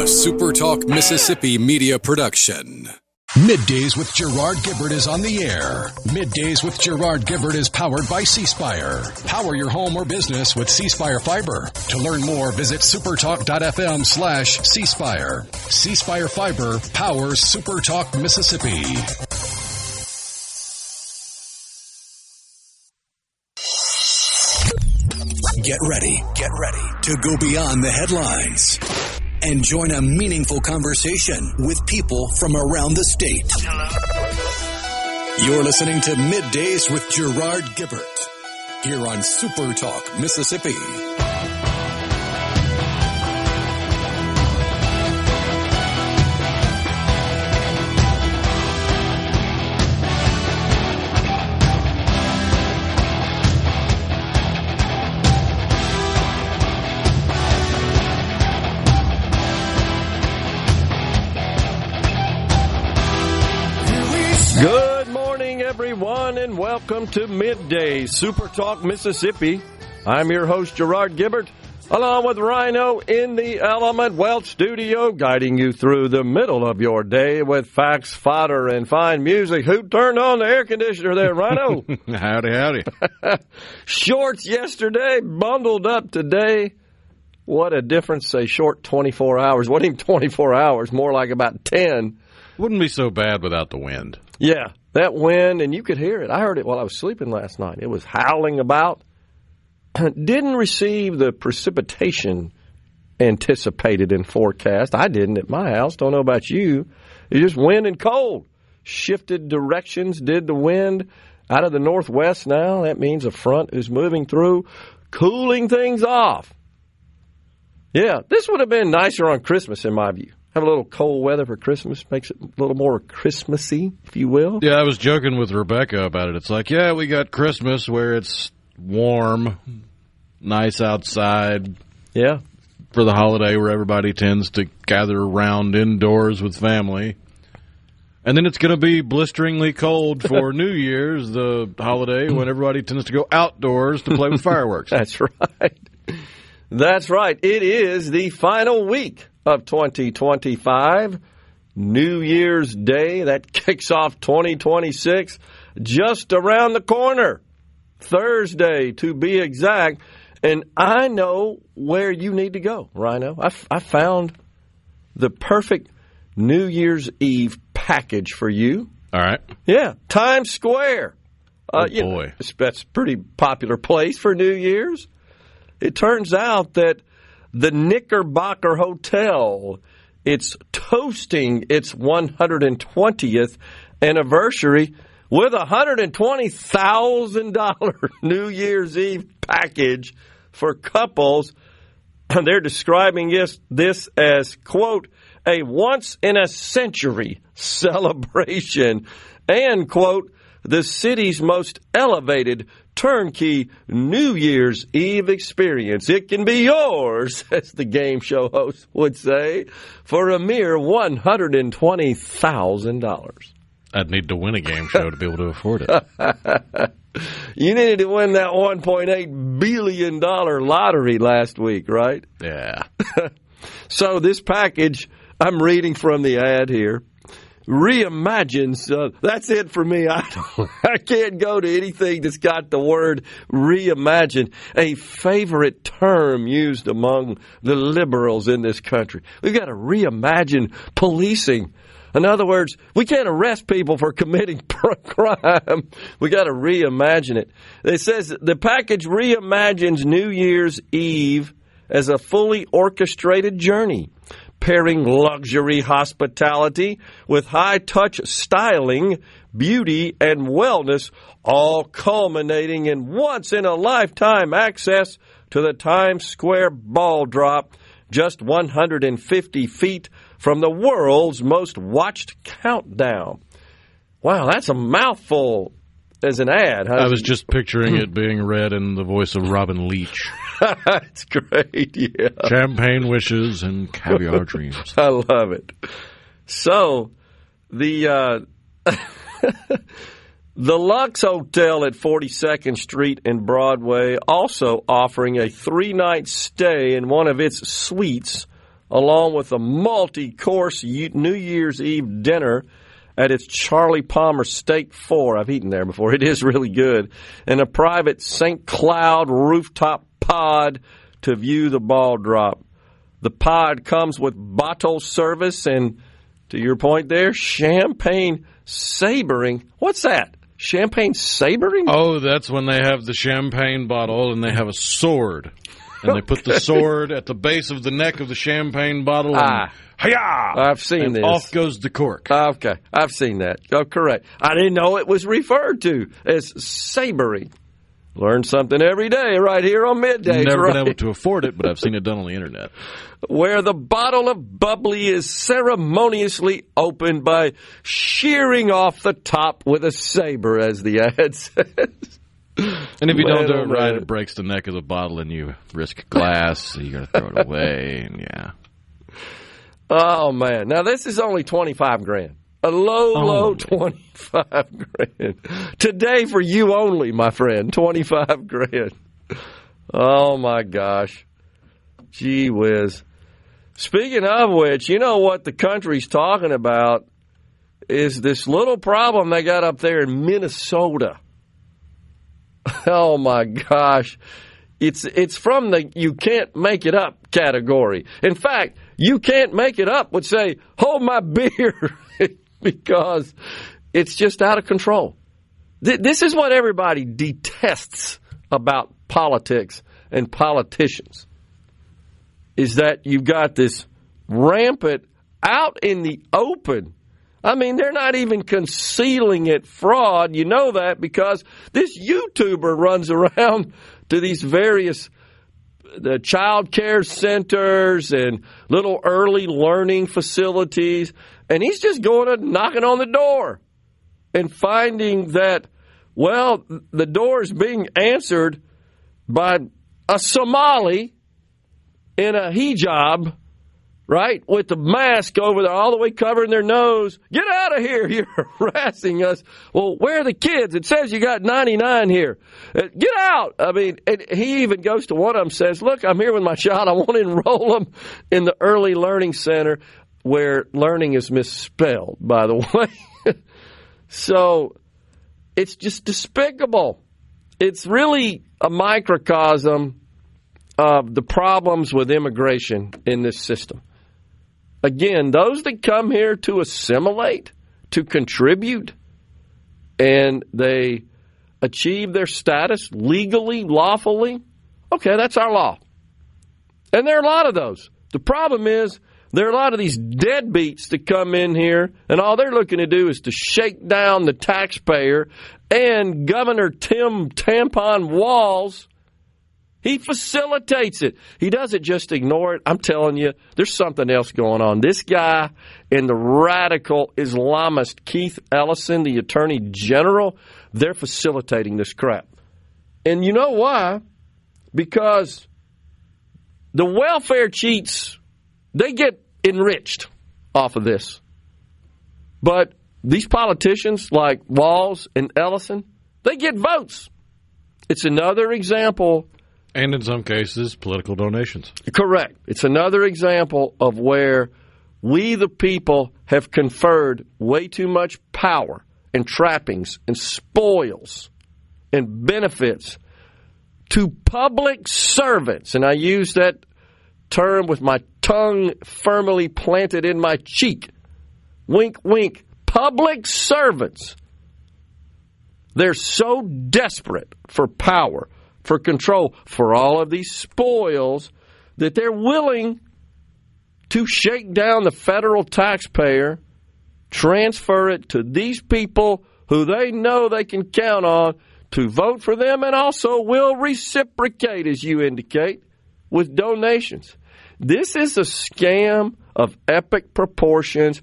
SuperTalk Mississippi media production. Middays with Gerard Gibert is on the air. Middays with Gerard Gibert is powered by C-Spire. Power your home or business with C-Spire Fiber. To learn more, visit supertalk.fm/C-Spire. C-Spire Fiber powers SuperTalk Mississippi. Get ready to go beyond the headlines and join a meaningful conversation with people from around the state. You're listening to Middays with Gerard Gibert here on SuperTalk Mississippi. Good morning, everyone, and welcome to Middays, SuperTalk Mississippi. I'm your host, Gerard Gibert, along with Rhino in the Element Wealth Studio, guiding you through the middle of your day with facts, fodder, and fine music. Who turned on the air conditioner there, Rhino? Howdy. Shorts yesterday, bundled up today. What a difference, say, short 24 hours. What even 24 hours, more like about 10. Wouldn't be so bad without the wind. Yeah, that wind, and you could hear it. I heard it while I was sleeping last night. It was howling about. Didn't receive the precipitation anticipated in forecast. I didn't at my house. Don't know about you. It just wind and cold. Shifted directions, did the wind out of the northwest now. That means a front is moving through, cooling things off. Yeah, this would have been nicer on Christmas in my view. Have a little cold weather for Christmas. Makes it a little more Christmassy, if you will. Yeah, I was joking with Rebecca about it. It's like, yeah, we got Christmas where it's warm, nice outside. Yeah. For the holiday where everybody tends to gather around indoors with family. And then it's going to be blisteringly cold for New Year's, the holiday, when everybody tends to go outdoors to play with fireworks. That's right. That's right. It is the final week of 2025, New Year's Day. That kicks off 2026 just around the corner, Thursday to be exact. And I know where you need to go, Rhino. I found the perfect New Year's Eve package for you. All right. Yeah, Times Square. Boy. That's a pretty popular place for New Year's. It turns out that the Knickerbocker Hotel, it's toasting its 120th anniversary with a $120,000 New Year's Eve package for couples. And they're describing this as, quote, a once-in-a-century celebration and, quote, the city's most elevated turnkey New Year's Eve experience. It can be yours, as the game show host would say, for a mere $120,000. I'd need to win a game show to be able to afford it. You needed to win that $1.8 billion lottery last week, right? Yeah. So this package, I'm reading from the ad here, reimagines, that's it for me. I can't go to anything that's got the word reimagine, a favorite term used among the liberals in this country. We've got to reimagine policing. In other words, we can't arrest people for committing crime. We got to reimagine it. It says the package reimagines New Year's Eve as a fully orchestrated journey, pairing luxury hospitality with high-touch styling, beauty, and wellness, all culminating in once-in-a-lifetime access to the Times Square ball drop, just 150 feet from the world's most watched countdown. Wow, that's a mouthful as an ad. Huh? I was just picturing it being read in the voice of Robin Leach. That's great, yeah. Champagne wishes and caviar dreams. I love it. So, the Lux Hotel at 42nd Street and Broadway also offering a 3-night stay in one of its suites along with a multi-course New Year's Eve dinner at its Charlie Palmer Steak 4. I've eaten there before. It is really good. And a private St. Cloud rooftop pod to view the ball drop. The pod comes with bottle service and, to your point there, champagne sabering. What's that? Champagne sabering? Oh, that's when they have the champagne bottle and they have a sword. And they put the sword at the base of the neck of the champagne bottle and hi-yah! I've seen this. Off goes the cork. Okay, I've seen that. Oh, correct. I didn't know it was referred to as sabering. Learn something every day right here on MidDays. Never been able to afford it, but I've seen it done on the internet. Where the bottle of bubbly is ceremoniously opened by shearing off the top with a saber, as the ad says. And if you don't do it right, it breaks the neck of the bottle and you risk glass, so you got to throw it away, and yeah. Oh, man. Now, this is only $25,000. A low 25 grand. Today for you only, my friend, 25 grand. Oh, my gosh. Gee whiz. Speaking of which, you know what the country's talking about is this little problem they got up there in Minnesota. Oh, my gosh. It's from the you can't make it up category. In fact, you can't make it up would say, hold my beer. Because it's just out of control. This is what everybody detests about politics and politicians, is that you've got this rampant, out in the open. I mean, they're not even concealing it fraud. You know that because this YouTuber runs around to these various the child care centers and little early learning facilities, and he's just going and knocking on the door and finding that, well, the door is being answered by a Somali in a hijab, right, with the mask over there all the way covering their nose. Get out of here. You're harassing us. Well, where are the kids? It says you got 99 here. Get out. I mean, and he even goes to one of them and says, look, I'm here with my child. I want to enroll them in the early learning center where learning is misspelled, by the way. So it's just despicable. It's really a microcosm of the problems with immigration in this system. Again, those that come here to assimilate, to contribute, and they achieve their status legally, lawfully, okay, that's our law. And there are a lot of those. The problem is there are a lot of these deadbeats that come in here, and all they're looking to do is to shake down the taxpayer. And Governor Tim Tampon Walz, he facilitates it. He doesn't just ignore it. I'm telling you, there's something else going on. This guy and the radical Islamist Keith Ellison, the Attorney General, they're facilitating this crap. And you know why? Because the welfare cheats, they get enriched off of this. But these politicians like Walz and Ellison, they get votes. It's another example. And in some cases, political donations. Correct. It's another example of where we, the people, have conferred way too much power and trappings and spoils and benefits to public servants. And I use that term with my tongue firmly planted in my cheek. Wink, wink. Public servants. They're so desperate for power, for control, for all of these spoils, that they're willing to shake down the federal taxpayer, transfer it to these people who they know they can count on to vote for them and also will reciprocate, as you indicate, with donations. This is a scam of epic proportions.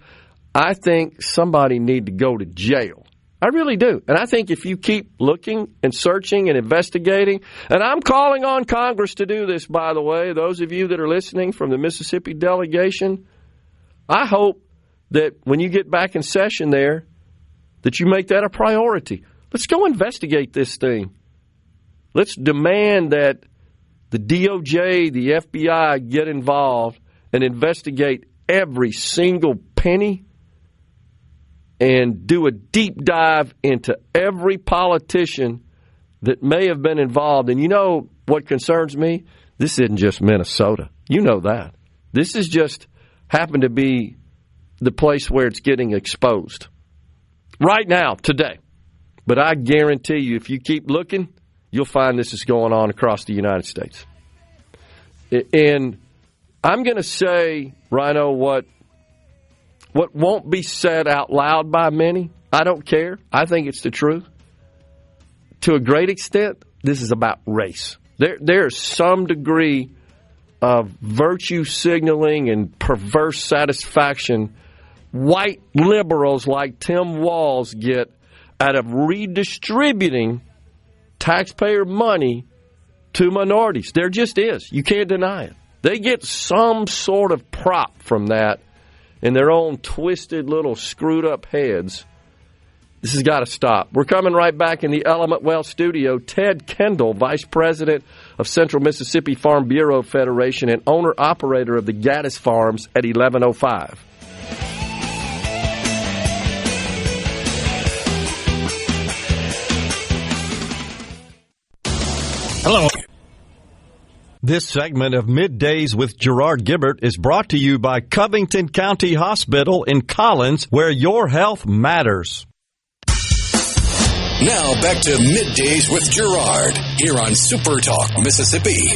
I think somebody need to go to jail. I really do. And I think if you keep looking and searching and investigating, and I'm calling on Congress to do this, by the way, those of you that are listening from the Mississippi delegation, I hope that when you get back in session there, that you make that a priority. Let's go investigate this thing. Let's demand that the DOJ, the FBI get involved and investigate every single penny and do a deep dive into every politician that may have been involved. And you know what concerns me? This isn't just Minnesota. You know that. This is just happened to be the place where it's getting exposed right now, today. But I guarantee you, if you keep looking, you'll find this is going on across the United States. And I'm going to say, Rhino, what won't be said out loud by many. I don't care. I think it's the truth. To a great extent, this is about race. There's some degree of virtue signaling and perverse satisfaction white liberals like Tim Walz get out of redistributing taxpayer money to minorities. There just is. You can't deny it. They get some sort of prop from that in their own twisted little screwed up heads. This has got to stop. We're coming right back in the Element Well studio. Ted Kendall, Vice President of Central Mississippi Farm Bureau Federation and owner-operator of the Gaddis Farms at 11:05. Hello. This segment of Middays with Gerard Gibert is brought to you by Covington County Hospital in Collins, where your health matters. Now back to Middays with Gerard here on SuperTalk Mississippi.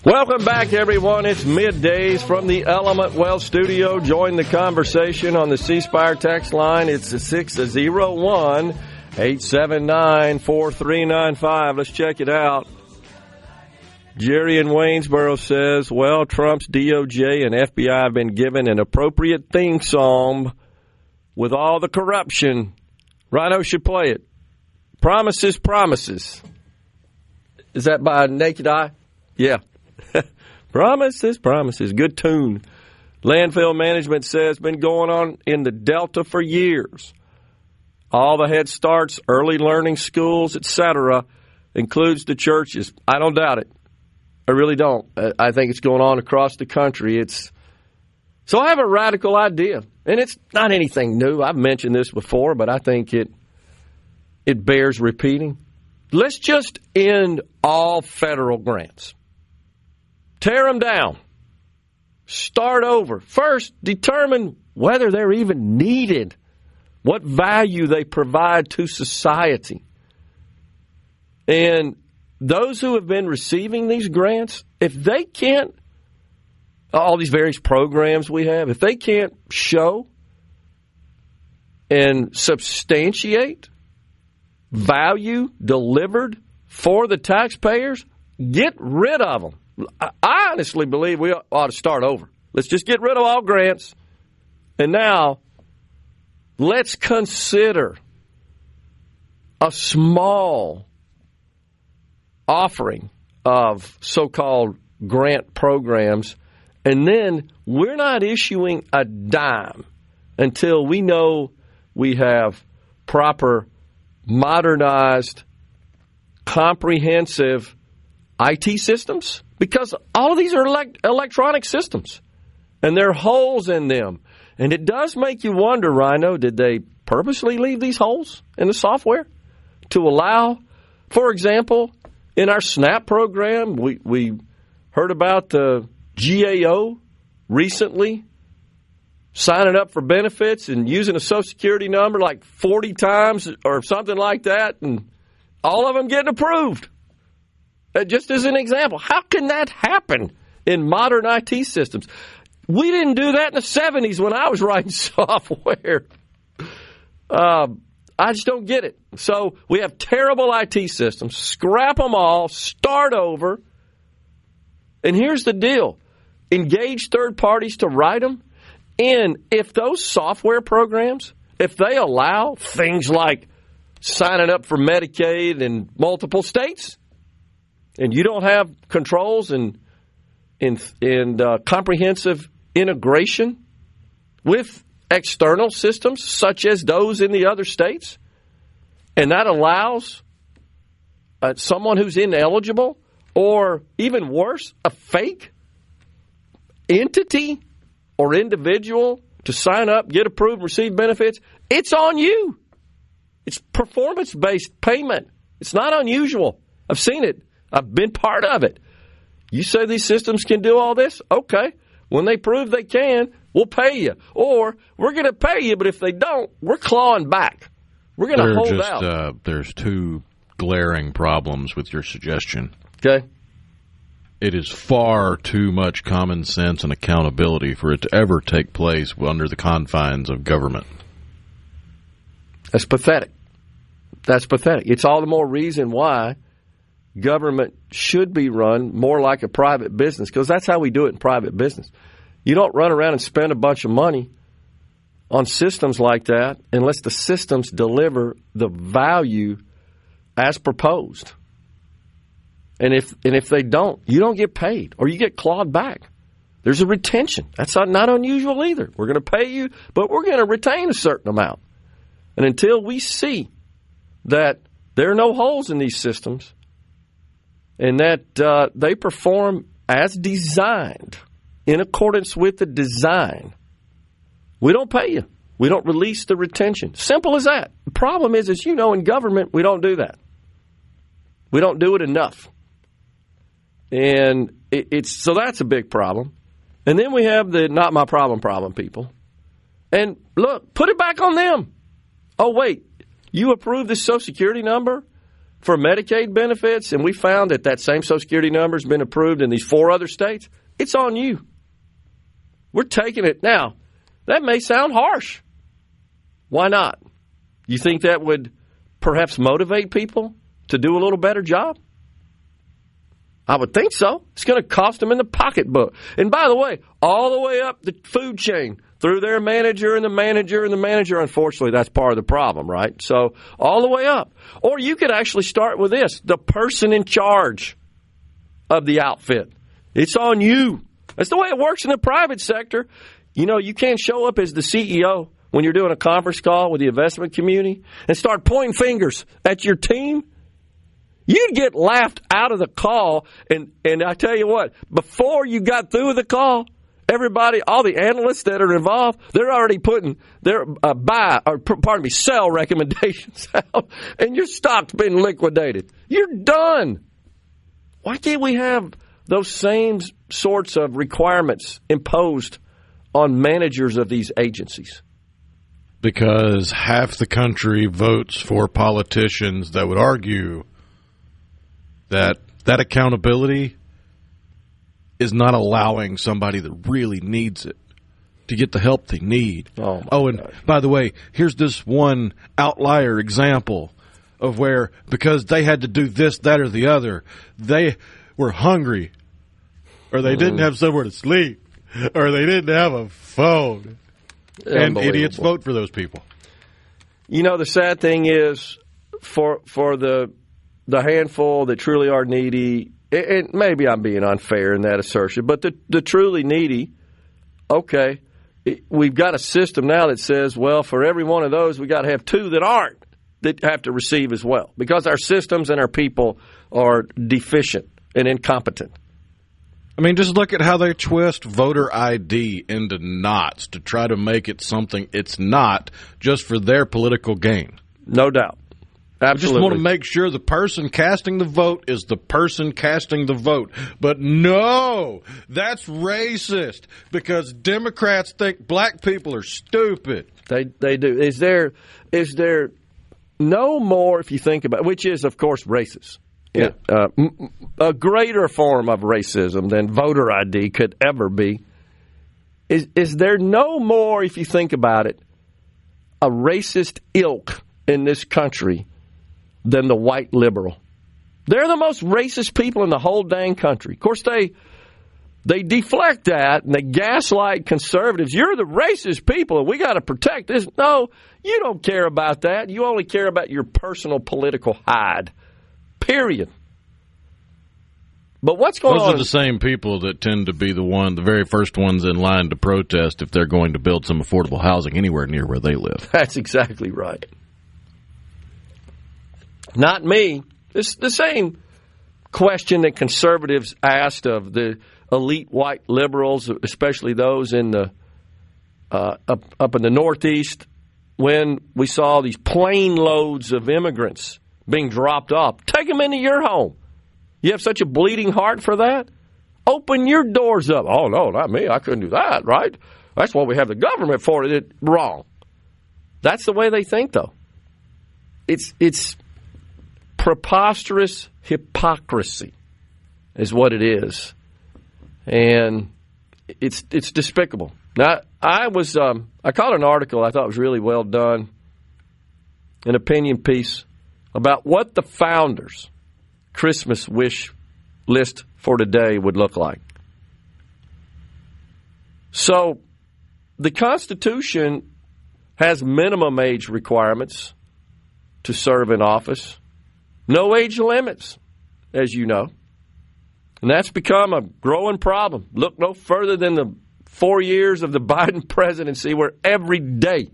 Welcome back, everyone. It's Middays from the Element Well studio. Join the conversation on the C Spire text line. It's 601-879-4395. Let's check it out. Jerry in Waynesboro says, well, Trump's DOJ and FBI have been given an appropriate theme song with all the corruption. Rhino should play it. Promises, Promises. Is that by Naked Eye? Yeah. Promises, Promises. Good tune. Landfill management says been going on in the Delta for years. All the Head Starts, early learning schools, etc., includes the churches. I don't doubt it. I really don't. I think it's going on across the country. So I have a radical idea, and it's not anything new. I've mentioned this before, but I think it bears repeating. Let's just end all federal grants. Tear them down. Start over. First, determine whether they're even needed, what value they provide to society. And those who have been receiving these grants, if they can't, all these various programs we have, if they can't show and substantiate value delivered for the taxpayers, get rid of them. I honestly believe we ought to start over. Let's just get rid of all grants. And now, let's consider a small offering of so-called grant programs. And then we're not issuing a dime until we know we have proper, modernized, comprehensive IT systems. Because all of these are electronic systems, and there are holes in them. And it does make you wonder, Rhino, did they purposely leave these holes in the software to allow, for example, in our SNAP program, we heard about the GAO recently signing up for benefits and using a Social Security number like 40 times or something like that, and all of them getting approved. Just as an example, how can that happen in modern IT systems? We didn't do that in the 70s when I was writing software. I just don't get it. So we have terrible IT systems. Scrap them all. Start over. And here's the deal. Engage third parties to write them. And if those software programs if they allow things like signing up for Medicaid in multiple states, and you don't have controls and comprehensive integration with external systems such as those in the other states, and that allows someone who's ineligible, or even worse, a fake entity or individual to sign up, get approved, receive benefits, it's on you. It's performance-based payment. It's not unusual. I've seen it. I've been part of it. You say these systems can do all this? Okay. When they prove they can, we'll pay you. Or we're going to pay you, but if they don't, we're clawing back. We're going to hold out. There's two glaring problems with your suggestion. Okay. It is far too much common sense and accountability for it to ever take place under the confines of government. That's pathetic. That's pathetic. It's all the more reason why government should be run more like a private business, because that's how we do it in private business. You don't run around and spend a bunch of money on systems like that unless the systems deliver the value as proposed. And if they don't, you don't get paid, or you get clawed back. There's a retention. That's not unusual either. We're going to pay you, but we're going to retain a certain amount. And until we see that there are no holes in these systems and that they perform as designed, in accordance with the design, we don't pay you. We don't release the retention. Simple as that. The problem is, as you know, in government, we don't do that. We don't do it enough. And so that's a big problem. And then we have the not my problem people. And look, put it back on them. Oh, wait, you approved this Social Security number for Medicaid benefits, and we found that same Social Security number has been approved in these 4 other states? It's on you. We're taking it. Now, that may sound harsh. Why not? You think that would perhaps motivate people to do a little better job? I would think so. It's going to cost them in the pocketbook. And by the way, all the way up the food chain, through their manager and the manager and the manager, unfortunately, that's part of the problem, right? So all the way up. Or you could actually start with this, the person in charge of the outfit. It's on you. That's the way it works in the private sector. You know, you can't show up as the CEO when you're doing a conference call with the investment community and start pointing fingers at your team. You'd get laughed out of the call, and I tell you what, before you got through with the call, everybody, all the analysts that are involved, they're already putting their sell recommendations out, and your stock's been liquidated. You're done. Why can't we have those same sorts of requirements imposed on managers of these agencies? Because half the country votes for politicians that would argue that accountability is not allowing somebody that really needs it to get the help they need. By the way, here's this one outlier example of where, because they had to do this, that, or the other, they were hungry, or they didn't have somewhere to sleep, or they didn't have a phone. And idiots vote for those people. You know, the sad thing is, for the handful that truly are needy, and maybe I'm being unfair in that assertion, but the truly needy, okay, we've got a system now that says, well, for every one of those, we got to have 2 that aren't, that have to receive as well, because our systems and our people are deficient and incompetent. I mean, just look at how they twist voter ID into knots to try to make it something it's not, just for their political gain. No doubt. Absolutely. I just want to make sure the person casting the vote is the person casting the vote. But no, that's racist, because Democrats think black people are stupid. They do. Is there no more, if you think about it, which is, of course, racist. Yeah. A greater form of racism than voter ID could ever be. Is there no more, if you think about it, a racist ilk in this country than the white liberal? They're the most racist people in the whole dang country. Of course, they they deflect that and they gaslight conservatives. You're the racist people and we got to protect this. No, you don't care about that. You only care about your personal political hide. Period. But what's going on? Those are the same people that tend to be the very first ones in line to protest if they're going to build some affordable housing anywhere near where they live. That's exactly right. Not me. It's the same question that conservatives asked of the elite white liberals, especially those in the up in the Northeast, when we saw these plane loads of immigrants being dropped off. Take them into your home. You have such a bleeding heart for that? Open your doors up. Oh, no, not me. I couldn't do that, right? That's what we have the government for. Wrong. That's the way they think, though. It's preposterous hypocrisy is what it is. And it's despicable. Now, I caught an article I thought was really well done, an opinion piece about what the founders' Christmas wish list for today would look like. So, the Constitution has minimum age requirements to serve in office. No age limits, as you know. And that's become a growing problem. Look no further than the 4 years of the Biden presidency, where every day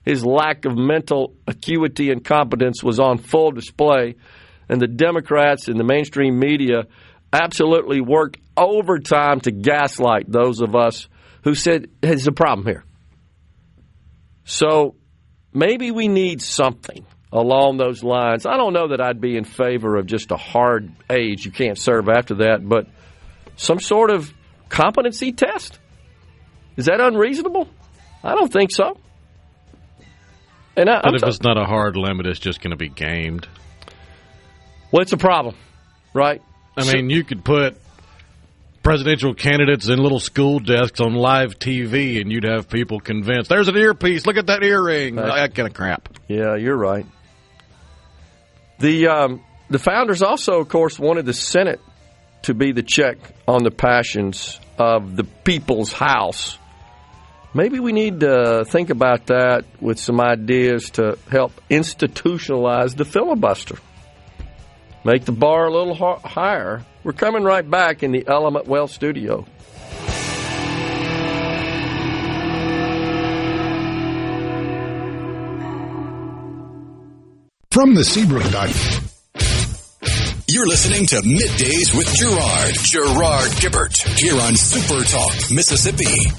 his lack of mental acuity and competence was on full display. And the Democrats and the mainstream media absolutely worked overtime to gaslight those of us who said, there's a problem here. So maybe we need something along those lines. I don't know that I'd be in favor of just a hard age. You can't serve after that, but some sort of competency test? Is that unreasonable? I don't think so. And but if it's not a hard limit, it's just going to be gamed. Well, it's a problem, right? I mean, you could put presidential candidates in little school desks on live TV, and you'd have people convinced, there's an earpiece, look at that earring, that kind of crap. Yeah, you're right. The founders also, of course, wanted the Senate to be the check on the passions of the people's house. Maybe we need to think about that with some ideas to help institutionalize the filibuster. Make the bar a little higher. We're coming right back in the Element Wealth studio. From the Seabrook. You're listening to Middays with Gerard Gibert, here on SuperTalk, Mississippi.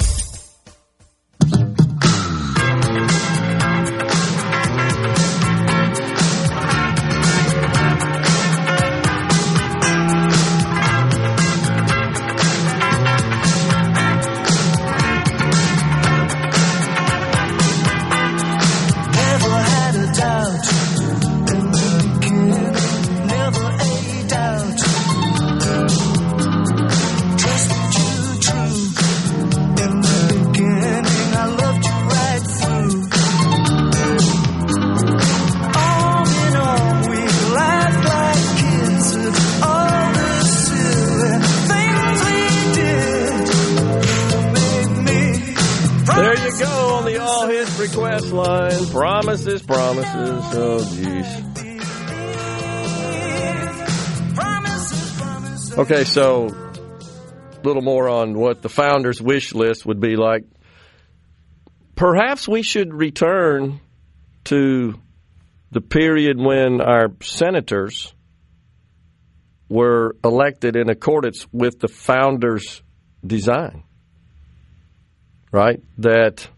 Promises. Oh, geez. Okay, so a little more on what the founders' wish list would be like. Perhaps we should return to the period when our senators were elected in accordance with the founders' design, right? That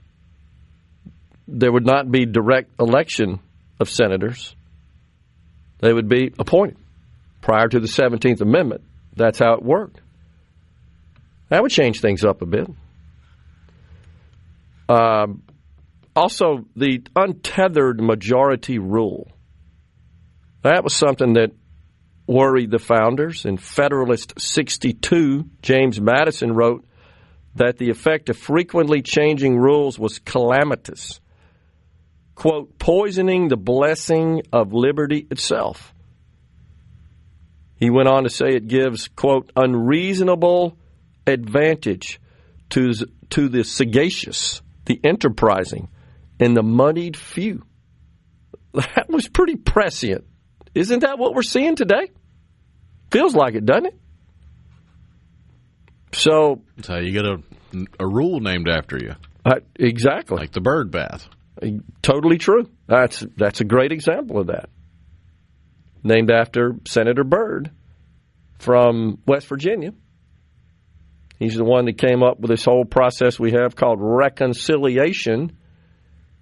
there would not be direct election of senators. They would be appointed prior to the 17th Amendment. That's how it worked. That would change things up a bit. Also, the untethered majority rule. That was something that worried the founders. In Federalist 62, James Madison wrote that the effect of frequently changing rules was calamitous. Quote, poisoning the blessing of liberty itself. He went on to say it gives, quote, unreasonable advantage to the sagacious, the enterprising, and the moneyed few. That was pretty prescient. Isn't that what we're seeing today? Feels like it, doesn't it? So that's how you get a rule named after you. Exactly. Like the bird bath. Totally true. That's a great example of that. Named after Senator Byrd from West Virginia. He's the one that came up with this whole process we have called reconciliation.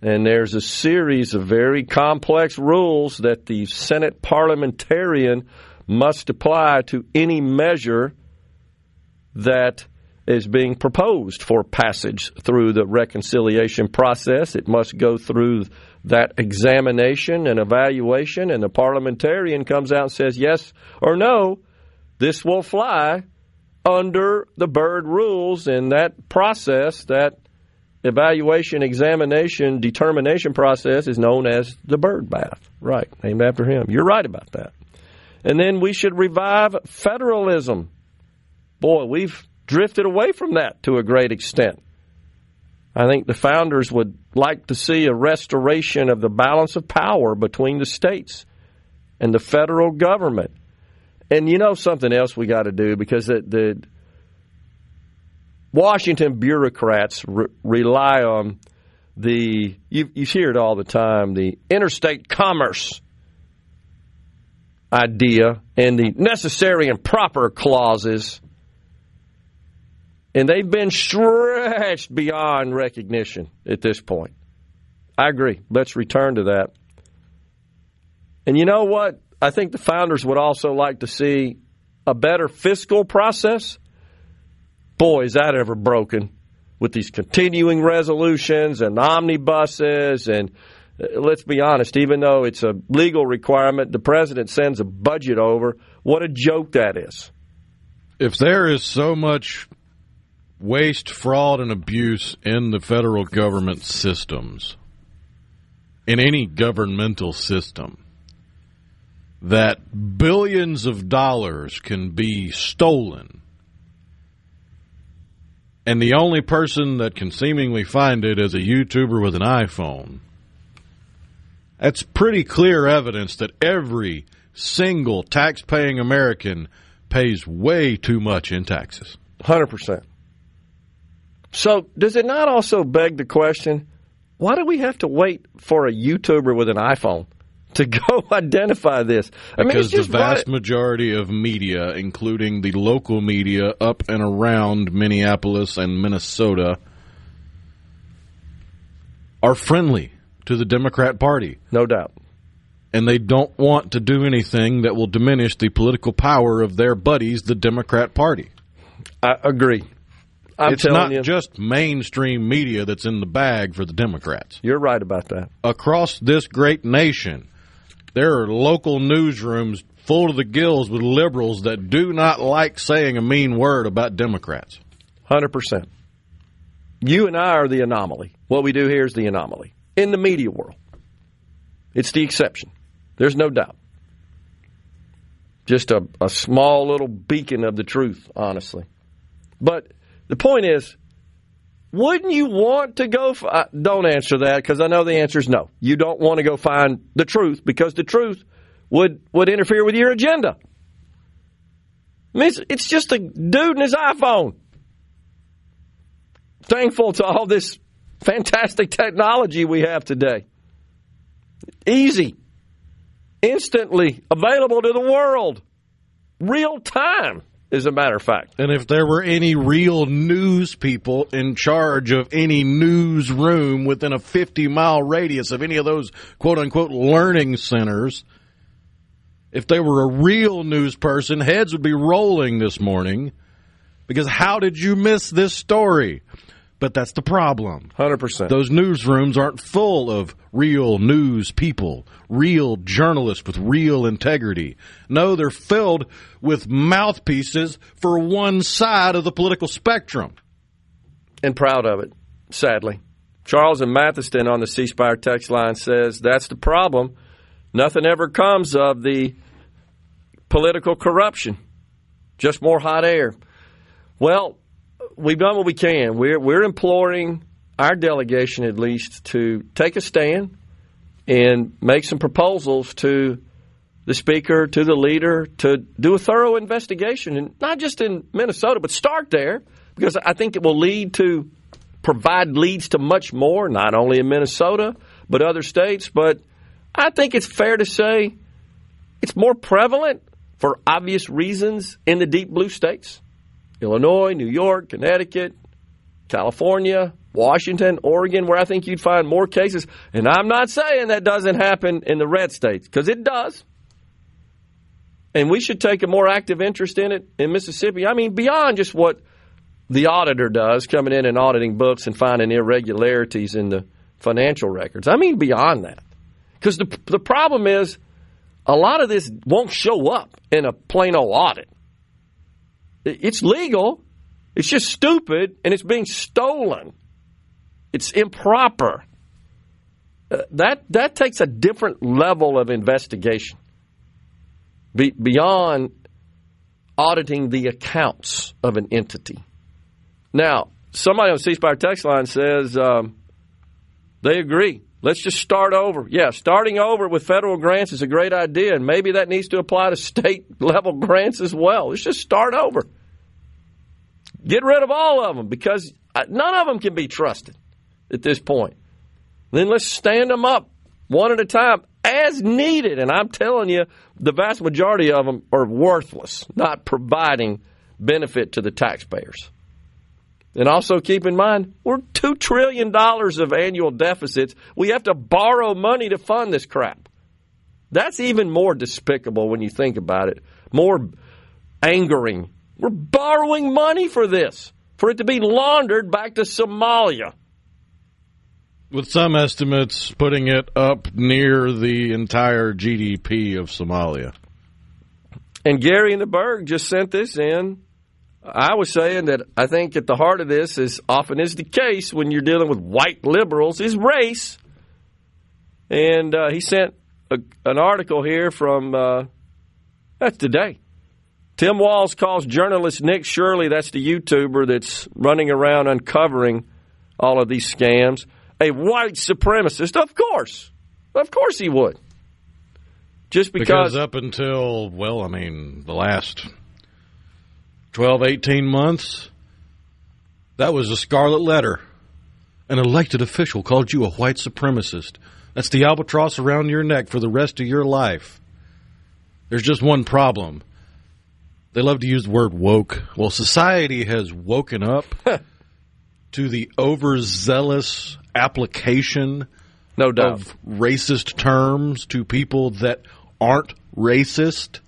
And there's a series of very complex rules that the Senate parliamentarian must apply to any measure that is being proposed for passage through the reconciliation process. It must go through that examination and evaluation, and the parliamentarian comes out and says yes or no, this will fly under the Byrd rules. And that process, that evaluation, examination, determination process is known as the Byrd bath. Right, named after him. You're right about that. And then we should revive federalism. Boy, we've drifted away from that to a great extent. I think the founders would like to see a restoration of the balance of power between the states and the federal government. And you know something else we got to do, because the Washington bureaucrats rely on you hear it all the time, the interstate commerce idea and the necessary and proper clauses. And they've been stretched beyond recognition at this point. I agree. Let's return to that. And you know what? I think the founders would also like to see a better fiscal process. Boy, is that ever broken with these continuing resolutions and omnibuses. And let's be honest, even though it's a legal requirement, the president sends a budget over. What a joke that is. If there is so much waste, fraud, and abuse in the federal government systems, in any governmental system, that billions of dollars can be stolen, and the only person that can seemingly find it is a YouTuber with an iPhone, that's pretty clear evidence that every single tax-paying American pays way too much in taxes. 100%. So does it not also beg the question, why do we have to wait for a YouTuber with an iPhone to go identify this? Because the vast majority of media, including the local media up and around Minneapolis and Minnesota, are friendly to the Democrat Party. No doubt. And they don't want to do anything that will diminish the political power of their buddies, the Democrat Party. I agree. It's not just mainstream media that's in the bag for the Democrats. You're right about that. Across this great nation, there are local newsrooms full to the gills with liberals that do not like saying a mean word about Democrats. 100%. You and I are the anomaly. What we do here is the anomaly. In the media world, it's the exception. There's no doubt. Just a small little beacon of the truth, honestly. But the point is, wouldn't you want to go don't answer that, because I know the answer is no. You don't want to go find the truth, because the truth would interfere with your agenda. I mean, it's just a dude in his iPhone. Thankful to all this fantastic technology we have today. Easy. Instantly available to the world. Real time, as a matter of fact. And if there were any real news people in charge of any newsroom within a 50-mile radius of any of those quote-unquote learning centers, if they were a real news person, heads would be rolling this morning, because how did you miss this story? But that's the problem. 100%. Those newsrooms aren't full of real news people, real journalists with real integrity. No, they're filled with mouthpieces for one side of the political spectrum. And proud of it, sadly. Charles in Matheson on the C Spire text line says, that's the problem. Nothing ever comes of the political corruption. Just more hot air. Well, we've done what we can. We're imploring our delegation, at least, to take a stand and make some proposals to the speaker, to the leader, to do a thorough investigation, and not just in Minnesota, but start there, because I think it will provide leads to much more, not only in Minnesota, but other states. But I think it's fair to say it's more prevalent for obvious reasons in the deep blue states. Illinois, New York, Connecticut, California, Washington, Oregon, where I think you'd find more cases. And I'm not saying that doesn't happen in the red states, because it does. And we should take a more active interest in it in Mississippi. I mean, beyond just what the auditor does, coming in and auditing books and finding irregularities in the financial records. I mean, beyond that. Because the problem is a lot of this won't show up in a plain old audit. It's legal. It's just stupid, and it's being stolen. It's improper. That takes a different level of investigation beyond auditing the accounts of an entity. Now, somebody on the C Spire text line says they agree. Let's just start over. Yeah, starting over with federal grants is a great idea, and maybe that needs to apply to state-level grants as well. Let's just start over. Get rid of all of them, because none of them can be trusted at this point. Then let's stand them up one at a time as needed. And I'm telling you, the vast majority of them are worthless, not providing benefit to the taxpayers. And also keep in mind, we're $2 trillion of annual deficits. We have to borrow money to fund this crap. That's even more despicable when you think about it, more angering. We're borrowing money for this, for it to be laundered back to Somalia. With some estimates putting it up near the entire GDP of Somalia. And Gary in the Berg just sent this in. I was saying that I think at the heart of this, as often is the case when you're dealing with white liberals, is race. And he sent an article here from, that's today. Tim Walz calls journalist Nick Shirley, that's the YouTuber that's running around uncovering all of these scams, a white supremacist. Of course he would. Just because up until, the last 12, 18 months, that was a scarlet letter. An elected official called you a white supremacist. That's the albatross around your neck for the rest of your life. There's just one problem. They love to use the word woke. Well, society has woken up to the overzealous application of racist terms to people that aren't racist.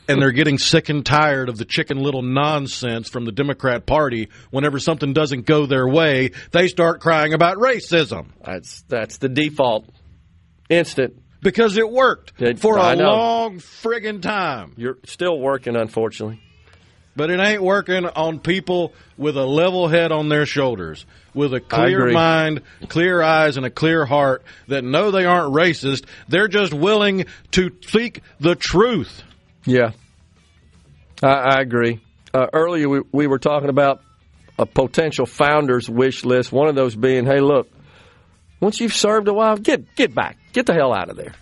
And they're getting sick and tired of the Chicken Little nonsense from the Democrat Party. Whenever something doesn't go their way, they start crying about racism. That's the default. Instant. Because it worked for a long friggin' time. You're still working, unfortunately. But it ain't working on people with a level head on their shoulders, with a clear mind, clear eyes, and a clear heart that know they aren't racist. They're just willing to speak the truth. Yeah, I agree. Earlier we were talking about a potential founder's wish list, one of those being, hey, look, once you've served a while, get back. Get the hell out of there.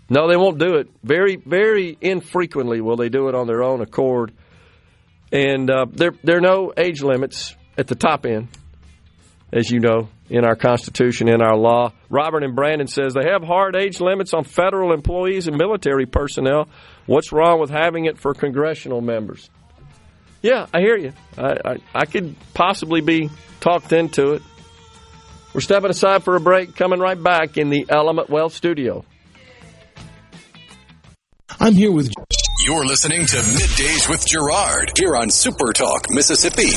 No, they won't do it. Very, very infrequently will they do it on their own accord. And there are no age limits at the top end, as you know, in our Constitution, in our law. Robert and Brandon says they have hard age limits on federal employees and military personnel. What's wrong with having it for congressional members? Yeah, I hear you. I could possibly be talked into it. We're stepping aside for a break, coming right back in the Element Wealth studio. I'm here with... You're listening to Middays with Gerard here on SuperTalk Mississippi.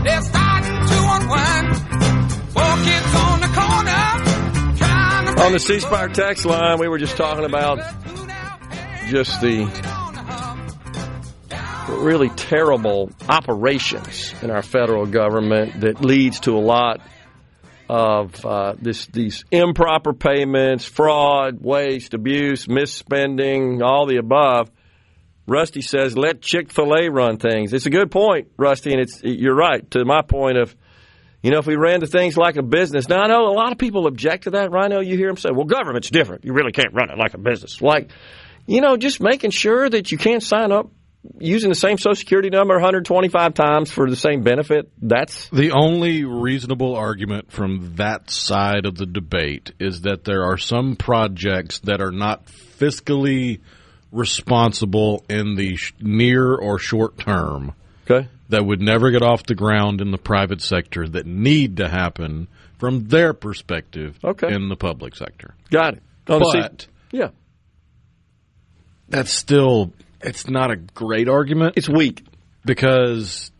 They're starting to unwind. 4 kids on the corner trying On the C Spire text line, we were just talking about just the really terrible operations in our federal government that leads to a lot of these improper payments, fraud, waste, abuse, misspending, all the above. Rusty says, let Chick-fil-A run things. It's a good point, Rusty, and you're right, to my point of, if we ran the things like a business. Now, I know a lot of people object to that. Rhino, you hear them say, well, government's different. You really can't run it like a business. Like, just making sure that you can't sign up using the same Social Security number 125 times for the same benefit. That's the only reasonable argument from that side of the debate is that there are some projects that are not fiscally responsible in the near or short term. Okay. That would never get off the ground in the private sector that need to happen from their perspective in the public sector. Got it. But yeah, that's still, it's not a great argument. It's weak. Because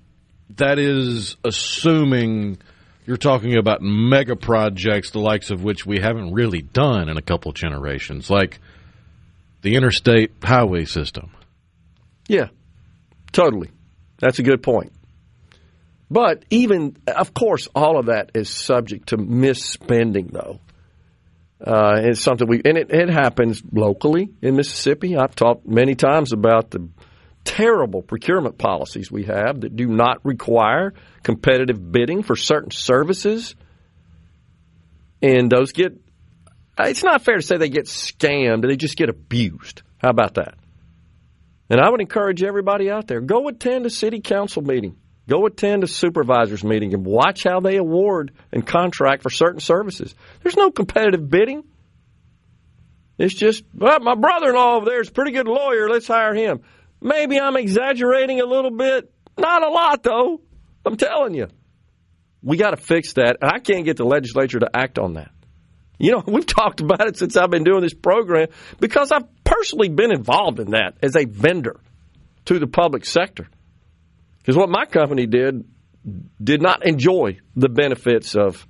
that is assuming you're talking about mega projects, the likes of which we haven't really done in a couple of generations, like the interstate highway system. Yeah, totally. That's a good point. But even, of course, all of that is subject to misspending, though. It's something it happens locally in Mississippi. I've talked many times about the terrible procurement policies we have that do not require competitive bidding for certain services. And those it's not fair to say they get scammed, they just get abused. How about that? And I would encourage everybody out there, go attend a city council meeting. Go attend a supervisor's meeting and watch how they award and contract for certain services. There's no competitive bidding. It's just, well, my brother-in-law over there is a pretty good lawyer. Let's hire him. Maybe I'm exaggerating a little bit. Not a lot, though. I'm telling you. We got to fix that. And I can't get the legislature to act on that. We've talked about it since I've been doing this program because I've personally been involved in that as a vendor to the public sector. Because what my company did not enjoy the benefits of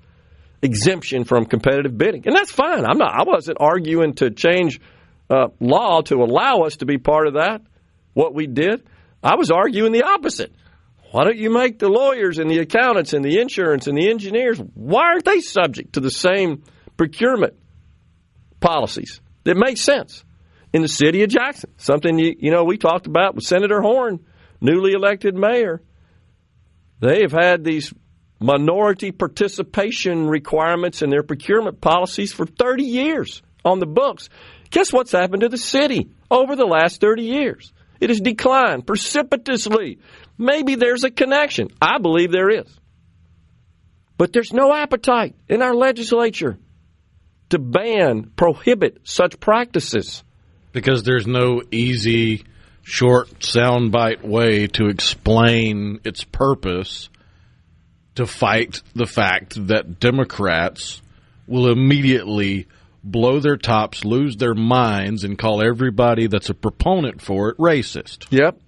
exemption from competitive bidding. And that's fine. I wasn't arguing to change law to allow us to be part of that, what we did. I was arguing the opposite. Why don't you make the lawyers and the accountants and the insurance and the engineers, why aren't they subject to the same procurement policies that make sense in the city of Jackson? Something we talked about with Senator Horn, newly elected mayor. They have had these minority participation requirements in their procurement policies for 30 years on the books. Guess what's happened to the city over the last 30 years? It has declined precipitously. Maybe there's a connection. I believe there is. But there's no appetite in our legislature to prohibit such practices. Because there's no easy, short, soundbite way to explain its purpose to fight the fact that Democrats will immediately blow their tops, lose their minds, and call everybody that's a proponent for it racist. Yep.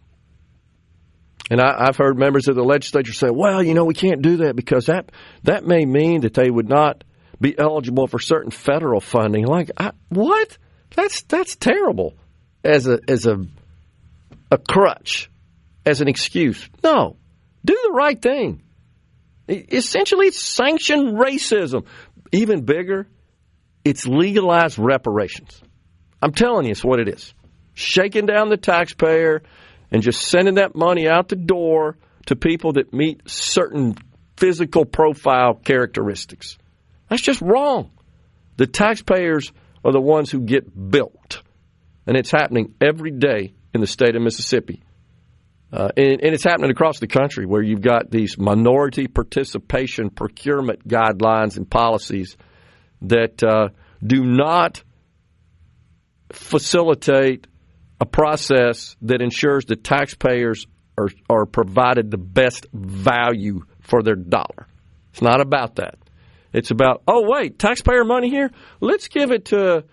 And I've heard members of the legislature say, well, we can't do that because that may mean that they would not be eligible for certain federal funding. Like, what? That's terrible as a crutch, as an excuse. No, do the right thing. Essentially, it's sanctioned racism. Even bigger, it's legalized reparations. I'm telling you, it's what it is. Shaking down the taxpayer and just sending that money out the door to people that meet certain physical profile characteristics. That's just wrong. The taxpayers are the ones who get bilked. And it's happening every day in the state of Mississippi. And it's happening across the country where you've got these minority participation procurement guidelines and policies that do not facilitate a process that ensures that taxpayers are provided the best value for their dollar. It's not about that. It's about, oh, wait, taxpayer money here? Let's give it to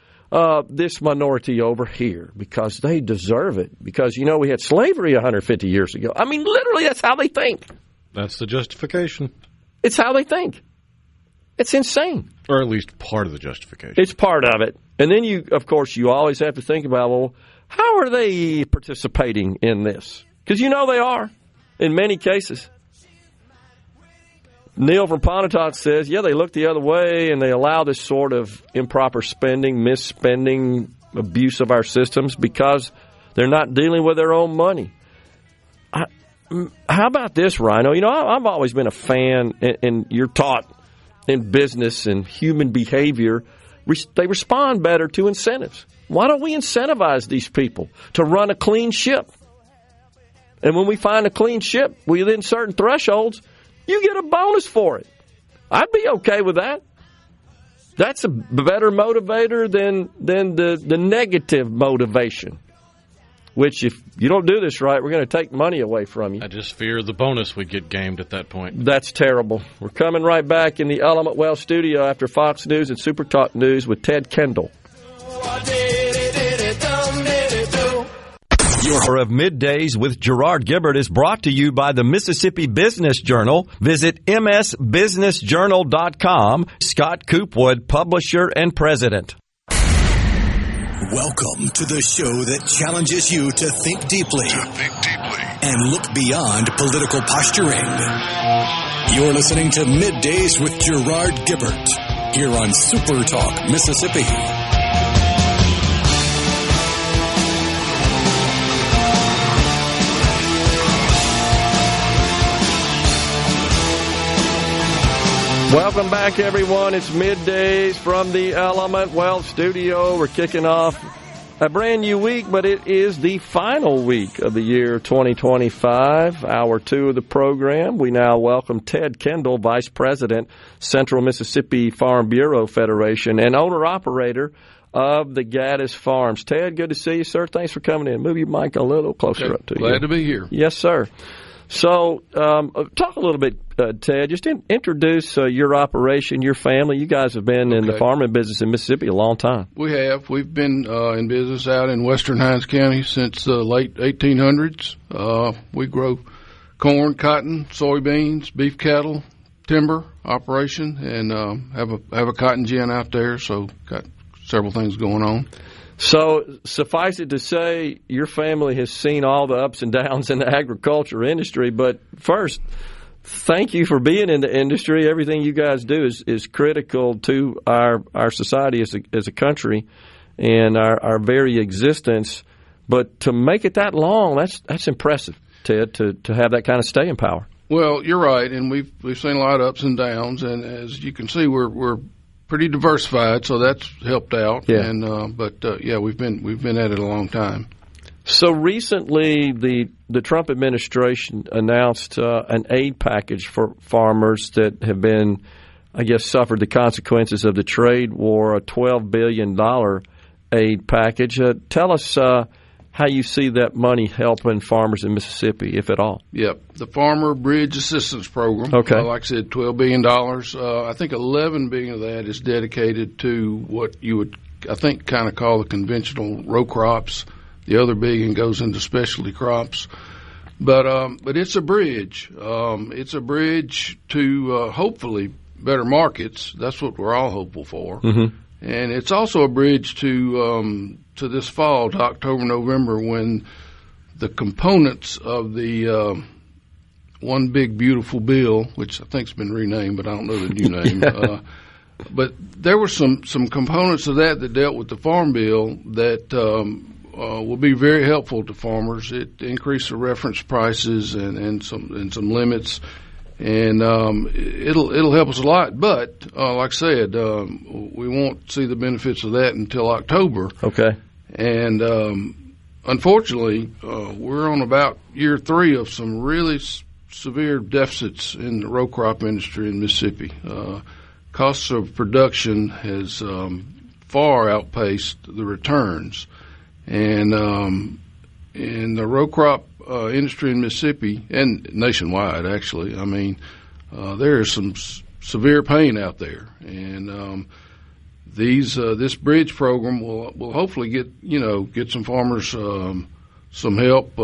this minority over here because they deserve it. Because, we had slavery 150 years ago. I mean, literally, that's how they think. That's the justification. It's how they think. It's insane. Or at least part of the justification. It's part of it. And then you always have to think about, well, how are they participating in this? Because they are in many cases. Neil from Pontotoc says, they look the other way and they allow this sort of improper spending, misspending, abuse of our systems because they're not dealing with their own money. How about this, Rhino? I've always been a fan, and you're taught in business and human behavior, they respond better to incentives. Why don't we incentivize these people to run a clean ship? And when we find a clean ship within certain thresholds, you get a bonus for it. I'd be okay with that. That's a better motivator than the negative motivation, which if you don't do this right, we're going to take money away from you. I just fear the bonus would get gamed at that point. That's terrible. We're coming right back in the Element Wealth studio after Fox News and SuperTalk News with Ted Kendall. Your of Middays with Gerard Gibert is brought to you by the Mississippi Business Journal. Visit msbusinessjournal.com. Scott Coopwood, publisher and president. Welcome to the show that challenges you to think deeply, and look beyond political posturing. You're listening to Middays with Gerard Gibert here on SuperTalk Mississippi. Welcome back, everyone. It's Middays from the Element Wealth studio. We're kicking off a brand new week, but it is the final week of the year 2025, hour 2 of the program. We now welcome Ted Kendall, Vice President, Central Mississippi Farm Bureau Federation, and owner-operator of the Gaddis Farms. Ted, good to see you, sir. Thanks for coming in. Move your mic a little closer up to you. Glad to be here. Yes, sir. So talk a little bit, Ted, just introduce your operation, your family. You guys have been in the farming business in Mississippi a long time. We have. We've been in business out in western Hinds County since the late 1800s. We grow corn, cotton, soybeans, beef cattle, timber operation, and have a cotton gin out there, so got several things going on. So suffice it to say, your family has seen all the ups and downs in the agriculture industry. But first, thank you for being in the industry. Everything you guys do is critical to our society as a country and our very existence. But to make it that long, that's impressive, Ted, to have that kind of staying power. Well, you're right, and we've seen a lot of ups and downs, and as you can see, we're pretty diversified, so that's helped out. Yeah. And we've been at it a long time. So recently, the Trump administration announced an aid package for farmers that have been, I guess, suffered the consequences of the trade war. A $12 billion aid package. Tell us how you see that money helping farmers in Mississippi, if at all. Yep. The Farmer Bridge Assistance Program. Okay. Like I said, $12 billion. I think $11 billion of that is dedicated to what you would, I think, kind of call the conventional row crops. The other billion goes into specialty crops. But it's a bridge. It's a bridge to hopefully better markets. That's what we're all hopeful for. Mm-hmm. And it's also a bridge to this fall, to October, November, when the components of the One Big Beautiful Bill, which I think's been renamed, but I don't know the new name. But there were some components of that dealt with the Farm Bill that will be very helpful to farmers. It increased the reference prices and some limits. And it'll help us a lot, but like I said, we won't see the benefits of that until October. Okay. And unfortunately, we're on about year 3 of some really severe deficits in the row crop industry in Mississippi. Costs of production has far outpaced the returns, and the row crop industry in Mississippi and nationwide, actually. I mean, there is some severe pain out there, and this bridge program will hopefully get some farmers some help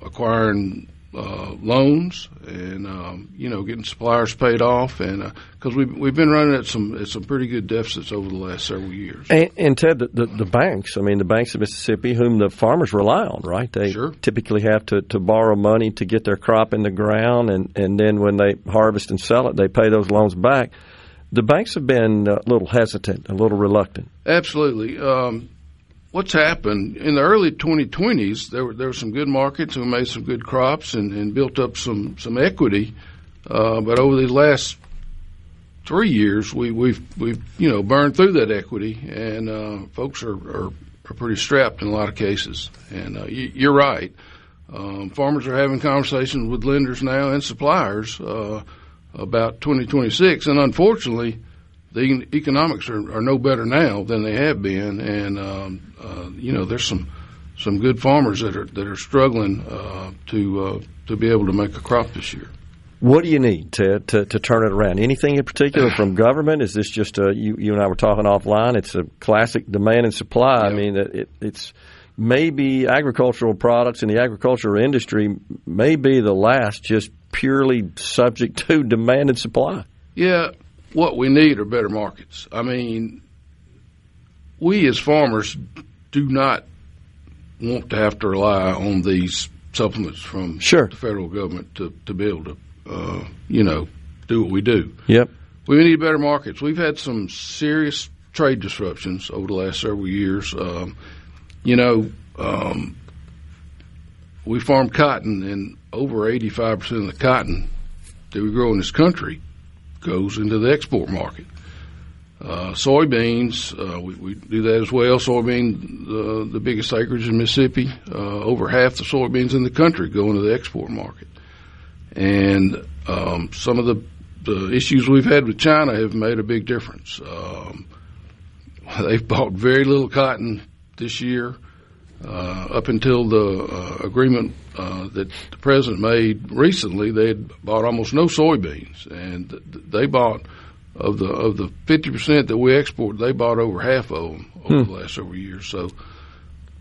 acquiring loans and getting suppliers paid off, and because we've been running at some pretty good deficits over the last several years. And Ted, the banks, the banks of Mississippi, whom the farmers rely on, right? They typically have to borrow money to get their crop in the ground, and then when they harvest and sell it, they pay those loans back. The banks have been a little hesitant, a little reluctant. Absolutely. What's happened in the early 2020s? There were some good markets, and we made some good crops and built up some equity. But over these last 3 years, we've burned through that equity, and folks are pretty strapped in a lot of cases. And you're right. Farmers are having conversations with lenders now and suppliers about 2026, and unfortunately, the economics are no better now than they have been, and there's some good farmers that are struggling to be able to make a crop this year. What do you need, Ted, to turn it around? Anything in particular from government? Is this just you and I were talking offline? It's a classic demand and supply. Yeah. It's maybe agricultural products and the agricultural industry may be the last just purely subject to demand and supply. Yeah. What we need are better markets. We as farmers do not want to have to rely on these supplements from the federal government to be able to, do what we do. Yep. We need better markets. We've had some serious trade disruptions over the last several years. We farm cotton, and over 85% of the cotton that we grow in this country goes into the export market. Soybeans, we do that as well. Soybean, the biggest acreage in Mississippi, over half the soybeans in the country go into the export market. And some of the issues we've had with China have made a big difference. They've bought very little cotton this year. Up until the agreement that the president made recently, they had bought almost no soybeans, and they bought of the 50% that we export, they bought over half of them over the last several years. So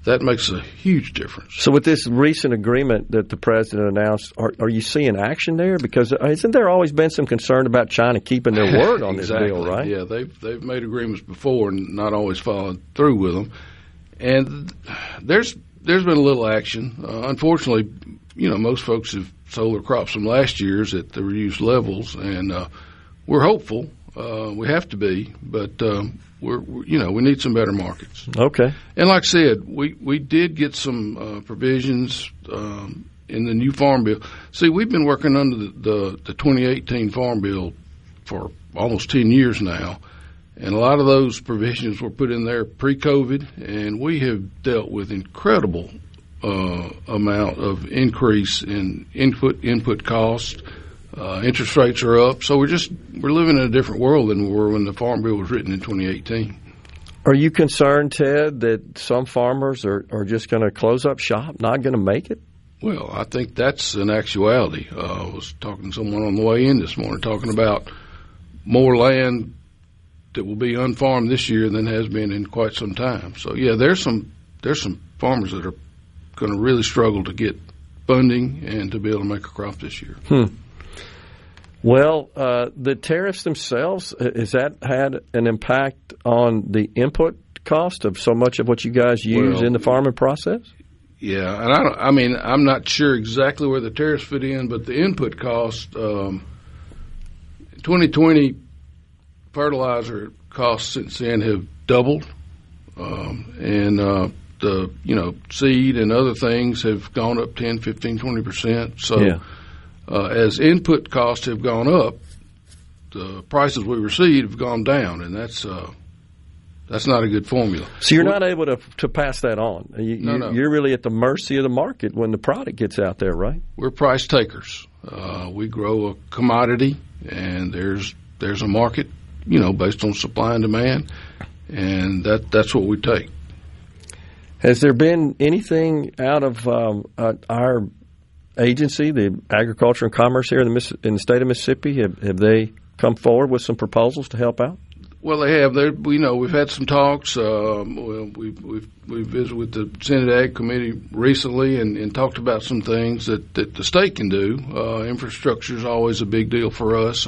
that makes a huge difference. So with this recent agreement that the president announced, are you seeing action there? Because hasn't there always been some concern about China keeping their word on this deal, right? Yeah, they've made agreements before and not always followed through with them. And there's been a little action. Unfortunately, most folks have sold their crops from last year's at the reduced levels, and we're hopeful. We have to be, but we need some better markets. Okay. And like I said, we did get some provisions in the new Farm Bill. See, we've been working under the 2018 Farm Bill for almost 10 years now. And a lot of those provisions were put in there pre-COVID, and we have dealt with incredible amount of increase in input cost. Interest rates are up, so we're living in a different world than we were when the Farm Bill was written in 2018. Are you concerned, Ted, that some farmers are just going to close up shop, not going to make it? Well, I think that's an actuality. I was talking to someone on the way in this morning talking about more land that will be unfarmed this year than has been in quite some time. So yeah, there's some farmers that are going to really struggle to get funding and to be able to make a crop this year. Well, the tariffs themselves, has that had an impact on the input cost of so much of what you guys use in the farming process? Yeah, and I'm not sure exactly where the tariffs fit in, but the input cost, 2020 fertilizer costs since then have doubled, and the seed and other things have gone up 10, 15, 20%. So as input costs have gone up, the prices we receive have gone down, and that's not a good formula. So you're not able to pass that on. No. You're really at the mercy of the market when the product gets out there, right? We're price takers. We grow a commodity, and there's a market, based on supply and demand, and that's what we take. Has there been anything out of our agency, the Agriculture and Commerce here in the state of Mississippi? Have they come forward with some proposals to help out? Well, they have. We've had some talks. We've visited with the Senate Ag Committee recently and talked about some things that the state can do. Infrastructure is always a big deal for us.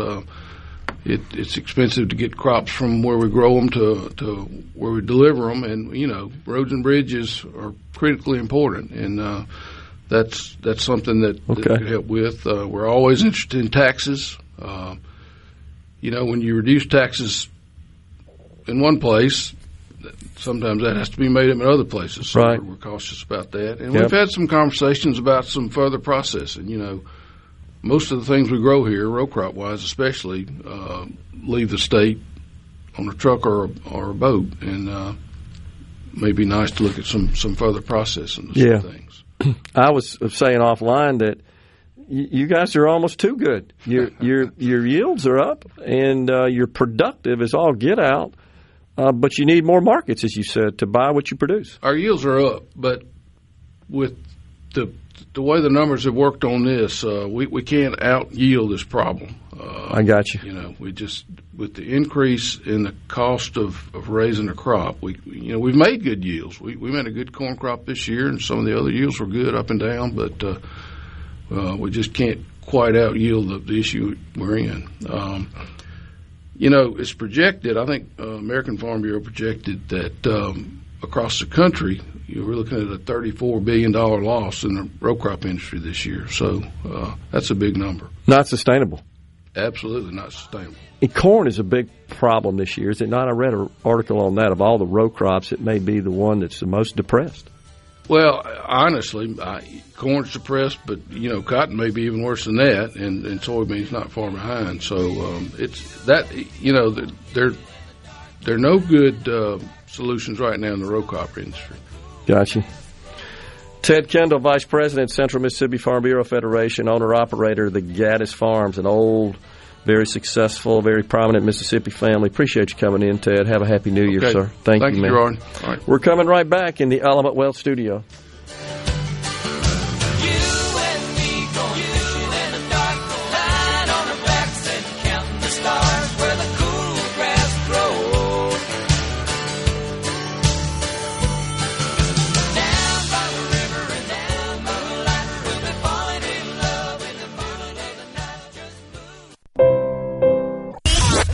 It's expensive to get crops from where we grow them to where we deliver them, and roads and bridges are critically important, and that's something that could help with. We're always interested in taxes. When you reduce taxes in one place, sometimes that has to be made up in other places. So right. we're cautious about that. And we've had some conversations about some further processing. Most of the things we grow here, row crop wise especially, leave the state on a truck or a boat, and may be nice to look at some further processing of some things. I was saying offline that you guys are almost too good. Your yields are up, and you're productive as all get out. But you need more markets, as you said, to buy what you produce. Our yields are up, but with the way the numbers have worked on this, we can't out yield this problem. I got you. We just, with the increase in the cost of raising a crop, we've made good yields. We made a good corn crop this year, and some of the other yields were good up and down, but we just can't quite out yield the issue we're in. It's projected, I think American Farm Bureau projected that across the country, we're looking at a $34 billion loss in the row crop industry this year. So that's a big number. Not sustainable. Absolutely not sustainable. And corn is a big problem this year, is it not? I read an article on that. Of all the row crops, it may be the one that's the most depressed. Well, honestly, corn's depressed, but cotton may be even worse than that, and soybeans not far behind. So it's that there are no good solutions right now in the row crop industry. Gotcha. Ted Kendall, Vice President, Central Mississippi Farm Bureau Federation, owner-operator of the Gaddis Farms, an old, very successful, very prominent Mississippi family. Appreciate you coming in, Ted. Have a happy New Year, sir. Thank you, man. Gerard. All right. We're coming right back in the Element Wealth studio.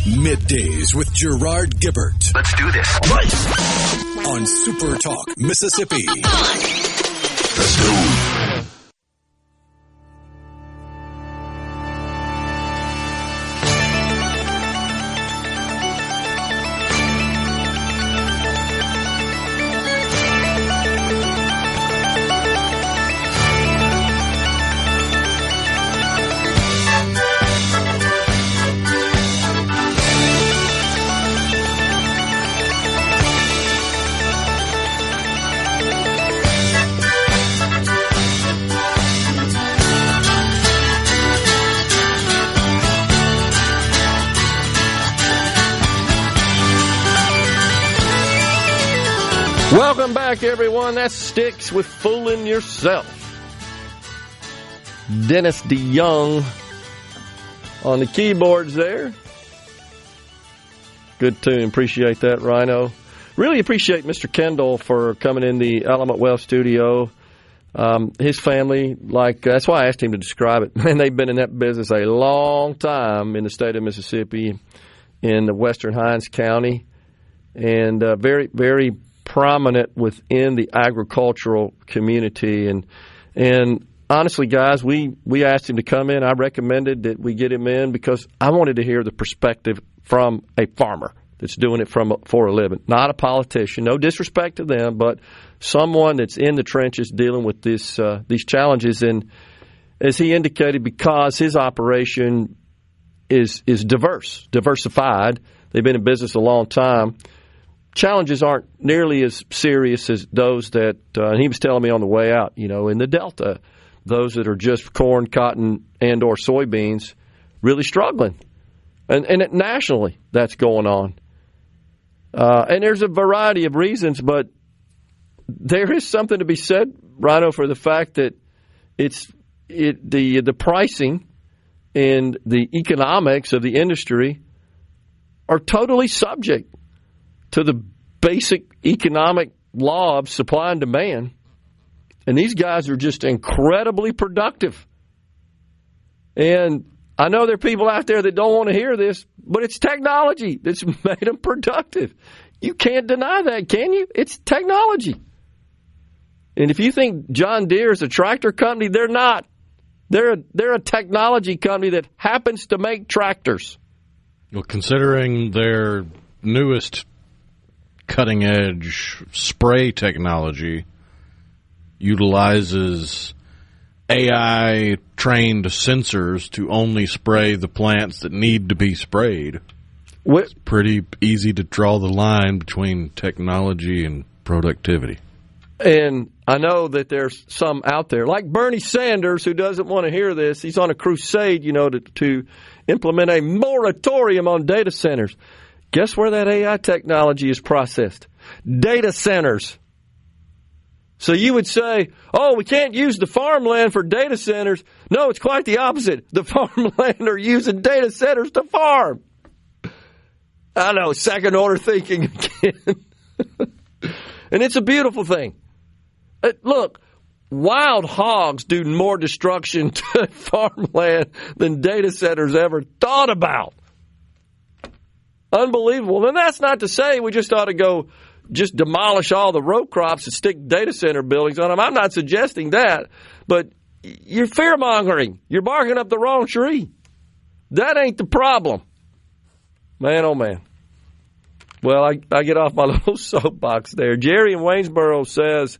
Middays with Gerard Gibert. Let's do this. On SuperTalk, Mississippi. Let's go. Welcome back, everyone. That sticks with fooling yourself. Dennis DeYoung on the keyboards there. Good tune. Appreciate that, Rhino. Really appreciate Mr. Kendall for coming in the Element Wealth studio. His family, that's why I asked him to describe it. Man, they've been in that business a long time in the state of Mississippi, in the western Hinds County, and very, very prominent within the agricultural community. And honestly, guys, we asked him to come in. I recommended that we get him in because I wanted to hear the perspective from a farmer that's doing it for a living, not a politician. No disrespect to them, but someone that's in the trenches dealing with these challenges. And as he indicated, because his operation is diversified, they've been in business a long time, challenges aren't nearly as serious as those that, and he was telling me on the way out, in the Delta, those that are just corn, cotton, and or soybeans really struggling. And nationally, that's going on. And there's a variety of reasons, but there is something to be said, Rhino, for the fact that the pricing and the economics of the industry are totally subject to the basic economic law of supply and demand. And these guys are just incredibly productive. And I know there are people out there that don't want to hear this, but it's technology that's made them productive. You can't deny that, can you? It's technology. And if you think John Deere is a tractor company, they're not. They're a technology company that happens to make tractors. Well, considering their newest cutting-edge spray technology utilizes AI-trained sensors to only spray the plants that need to be sprayed, it's pretty easy to draw the line between technology and productivity. And I know that there's some out there, like Bernie Sanders, who doesn't want to hear this. He's on a crusade, to implement a moratorium on data centers. Guess where that AI technology is processed? Data centers. So you would say, oh, we can't use the farmland for data centers. No, it's quite the opposite. The farmland are using data centers to farm. I know, second-order thinking again. And it's a beautiful thing. Look, wild hogs do more destruction to farmland than data centers ever thought about. Unbelievable. And that's not to say we just ought to go just demolish all the row crops and stick data center buildings on them. I'm not suggesting that. But you're fear-mongering. You're barking up the wrong tree. That ain't the problem. Man, oh, man. Well, I get off my little soapbox there. Jerry in Waynesboro says,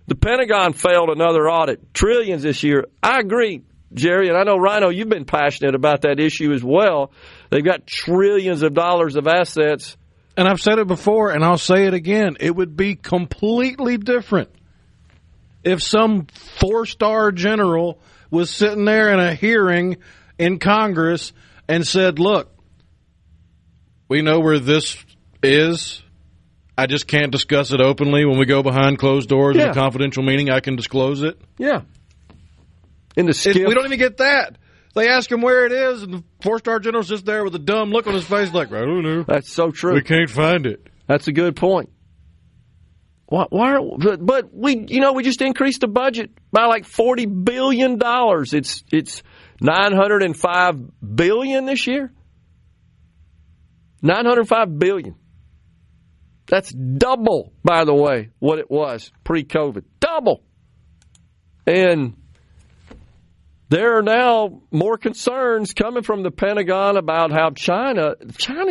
the Pentagon failed another audit. Trillions this year. I agree, Jerry, and I know, Rhino, you've been passionate about that issue as well. They've got trillions of dollars of assets. And I've said it before, and I'll say it again. It would be completely different if some four-star general was sitting there in a hearing in Congress and said, look, we know where this is. I just can't discuss it openly. When we go behind closed doors in a confidential meeting, I can disclose it. Yeah. In the skip. We don't even get that. They ask him where it is, and the four-star general's just there with a dumb look on his face like, I don't know. That's so true. We can't find it. That's a good point. But we just increased the budget by like $40 billion. It's $905 billion this year. $905 billion. That's double, by the way, what it was pre-COVID. Double. And there are now more concerns coming from the Pentagon about how China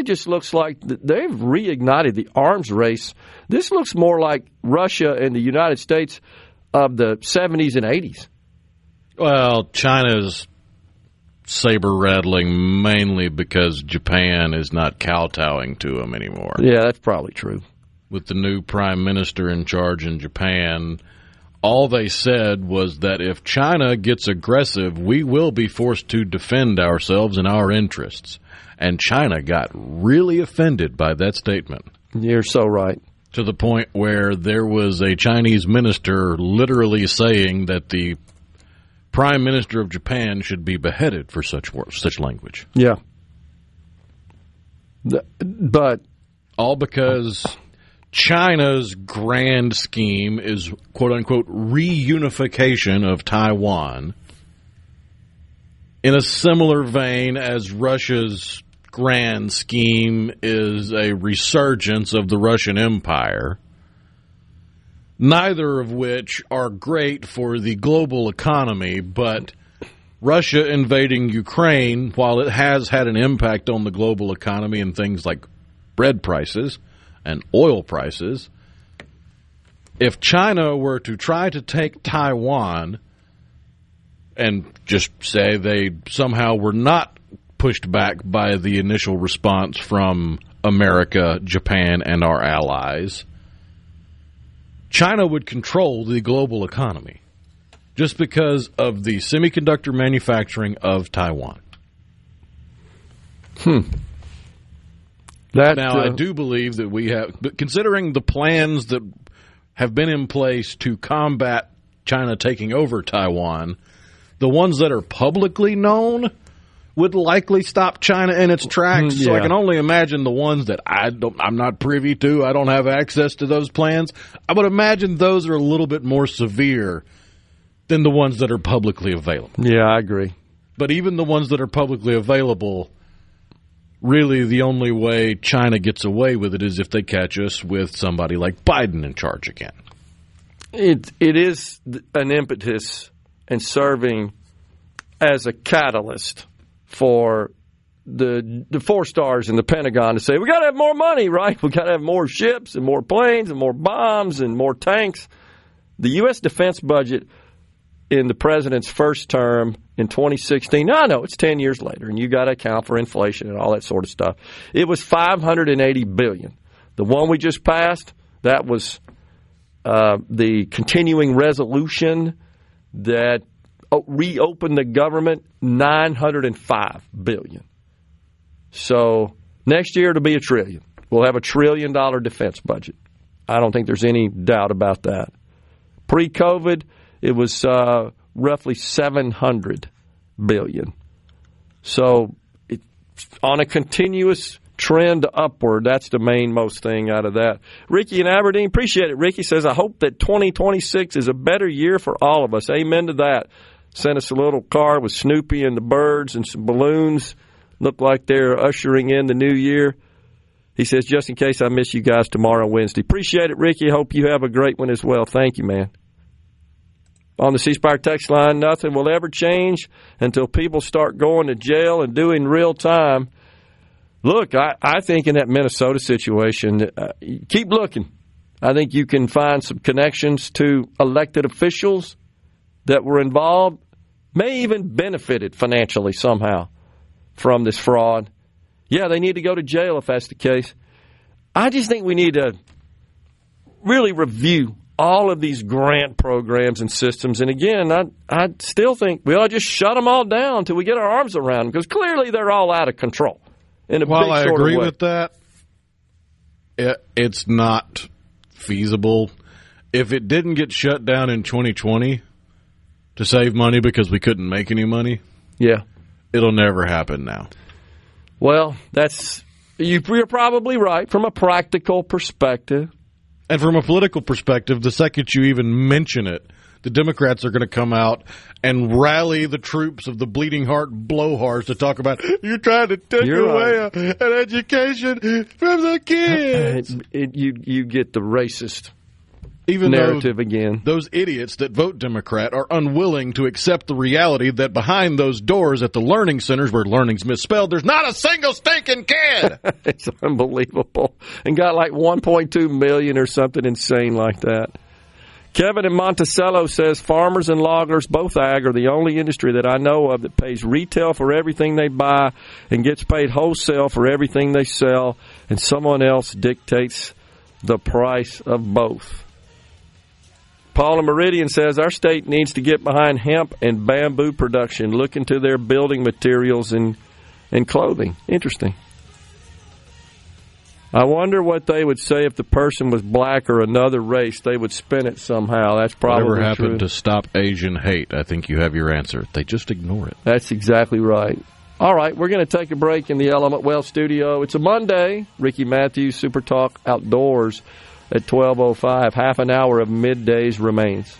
just looks like they've reignited the arms race. This looks more like Russia and the United States of the 70s and 80s. Well, China's saber-rattling mainly because Japan is not kowtowing to them anymore. Yeah, that's probably true. With the new prime minister in charge in Japan, all they said was that if China gets aggressive, we will be forced to defend ourselves and our interests. And China got really offended by that statement. You're so right. To the point where there was a Chinese minister literally saying that the Prime Minister of Japan should be beheaded for such language. Yeah. But all because China's grand scheme is, quote-unquote, reunification of Taiwan in a similar vein as Russia's grand scheme is a resurgence of the Russian Empire, neither of which are great for the global economy, but Russia invading Ukraine, while it has had an impact on the global economy in things like bread prices and oil prices, if China were to try to take Taiwan and just say they somehow were not pushed back by the initial response from America, Japan, and our allies, China would control the global economy just because of the semiconductor manufacturing of Taiwan. I do believe that we have, but considering the plans that have been in place to combat China taking over Taiwan, the ones that are publicly known would likely stop China in its tracks. Yeah. So I can only imagine the ones that I'm not privy to. I don't have access to those plans. I would imagine those are a little bit more severe than the ones that are publicly available. Yeah, I agree. But even the ones that are publicly available, really the only way China gets away with it is if they catch us with somebody like Biden in charge again. It is an impetus and serving as a catalyst for the 4 stars in the Pentagon to say, we got to have more money, right? We got to have more ships and more planes and more bombs and more tanks. The U.S. defense budget in the president's first term in 2016, I know it's 10 years later, and you got to account for inflation and all that sort of stuff. It was $580 billion. The one we just passed, that was the continuing resolution that reopened the government, $905 billion. So next year it'll be $1 trillion. We'll have $1 trillion defense budget. I don't think there's any doubt about that. Pre-COVID, it was roughly $700 billion. So on a continuous trend upward, that's the most thing out of that. Ricky in Aberdeen, appreciate it. Ricky says, I hope that 2026 is a better year for all of us. Amen to that. Sent us a little card with Snoopy and the birds and some balloons. Look like they're ushering in the new year. He says, just in case I miss you guys tomorrow, Wednesday. Appreciate it, Ricky. Hope you have a great one as well. Thank you, man. On the C Spire text line, nothing will ever change until people start going to jail and doing real time. Look, I think in that Minnesota situation, keep looking. I think you can find some connections to elected officials that were involved, may even benefited financially somehow from this fraud. Yeah, they need to go to jail if that's the case. I just think we need to really review all of these grant programs and systems. And again, I still think we ought to just shut them all down until we get our arms around them, because clearly they're all out of control. While I agree with that, it's not feasible. If it didn't get shut down in 2020 to save money because we couldn't make any money, yeah, it'll never happen now. Well, you're probably right from a practical perspective. And from a political perspective, the second you even mention it, the Democrats are going to come out and rally the troops of the bleeding heart blowhards to talk about, you're trying to take away an education from the kids. You get the racist Even narrative again. Those idiots that vote Democrat are unwilling to accept the reality that behind those doors at the learning centers where learning's misspelled, there's not a single stinking kid. It's unbelievable. And got like 1.2 million or something insane like that. Kevin in Monticello says farmers and loggers, both ag, are the only industry that I know of that pays retail for everything they buy and gets paid wholesale for everything they sell, and someone else dictates the price of both. Paul in Meridian says our state needs to get behind hemp and bamboo production, look into their building materials and clothing. Interesting. I wonder what they would say if the person was black or another race. They would spin it somehow. That's probably Whatever happened true. to stop Asian hate? I think you have your answer. They just ignore it. That's exactly right. All right, we're going to take a break in the Element Well studio. It's a Monday. Ricky Matthews, SuperTalk Outdoors at 12:05. Half an hour of middays remains.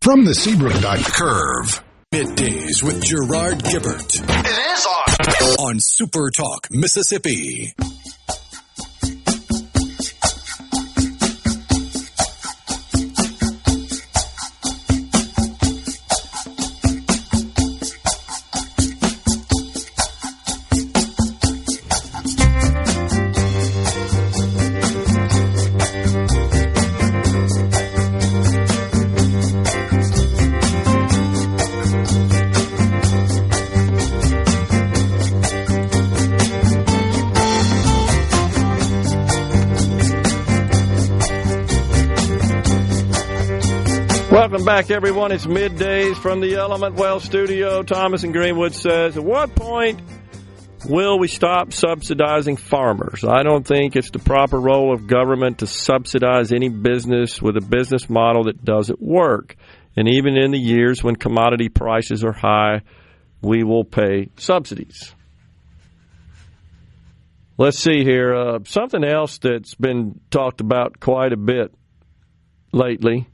From the Seabrook Curve, Middays with Gerard Gibert. It is on. On SuperTalk, Mississippi. Welcome back, everyone. It's Middays from the Element Well studio. Thomas in Greenwood says, at what point Will we stop subsidizing farmers? I don't think it's the proper role of government to subsidize any business with a business model that doesn't work. And even in the years when commodity prices are high, we will pay subsidies. Let's see here. Something else that's been talked about quite a bit lately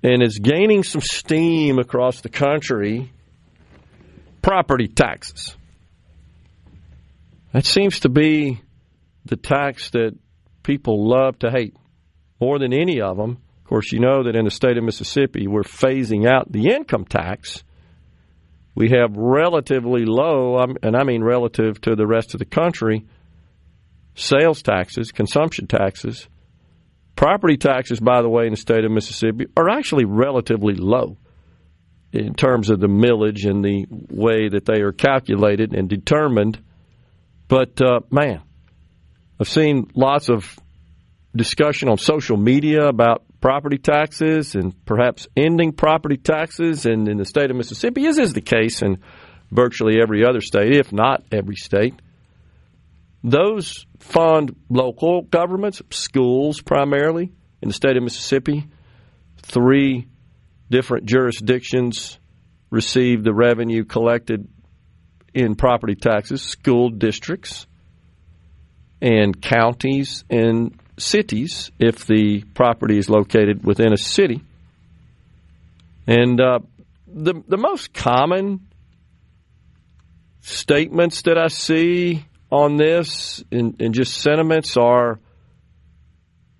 and is gaining some steam across the country, property taxes. That seems to be the tax that people love to hate more than any of them. Of course, you know that in the state of Mississippi, we're phasing out the income tax. We have relatively low, and I mean relative to the rest of the country, sales taxes, consumption taxes. Property taxes, by the way, in the state of Mississippi are actually relatively low in terms of the millage and the way that they are calculated and determined. But, man, I've seen lots of discussion on social media about property taxes and perhaps ending property taxes. And in the state of Mississippi, as is the case in virtually every other state, if not every state, those fund local governments, schools primarily, in the state of Mississippi. 3 different jurisdictions receive the revenue collected in property taxes: school districts and counties and cities if the property is located within a city. And the most common statements that I see on this and just sentiments are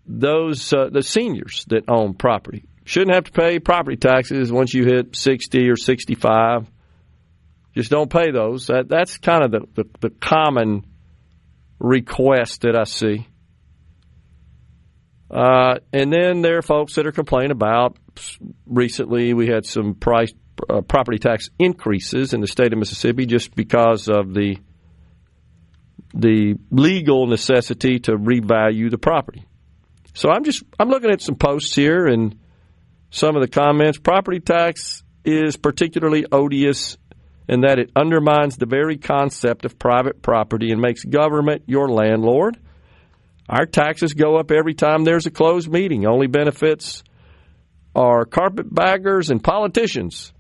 those the seniors that own property shouldn't have to pay property taxes once you hit 60 or 65. Just don't pay those. That's kind of the common request that I see. And then there are folks that are complaining about, recently we had some property tax increases in the state of Mississippi just because of the legal necessity to revalue the property. So I'm looking at some posts here and some of the comments. Property tax is particularly odious in that it undermines the very concept of private property and makes government your landlord. Our taxes go up every time there's a closed meeting. Only benefits are carpetbaggers and politicians.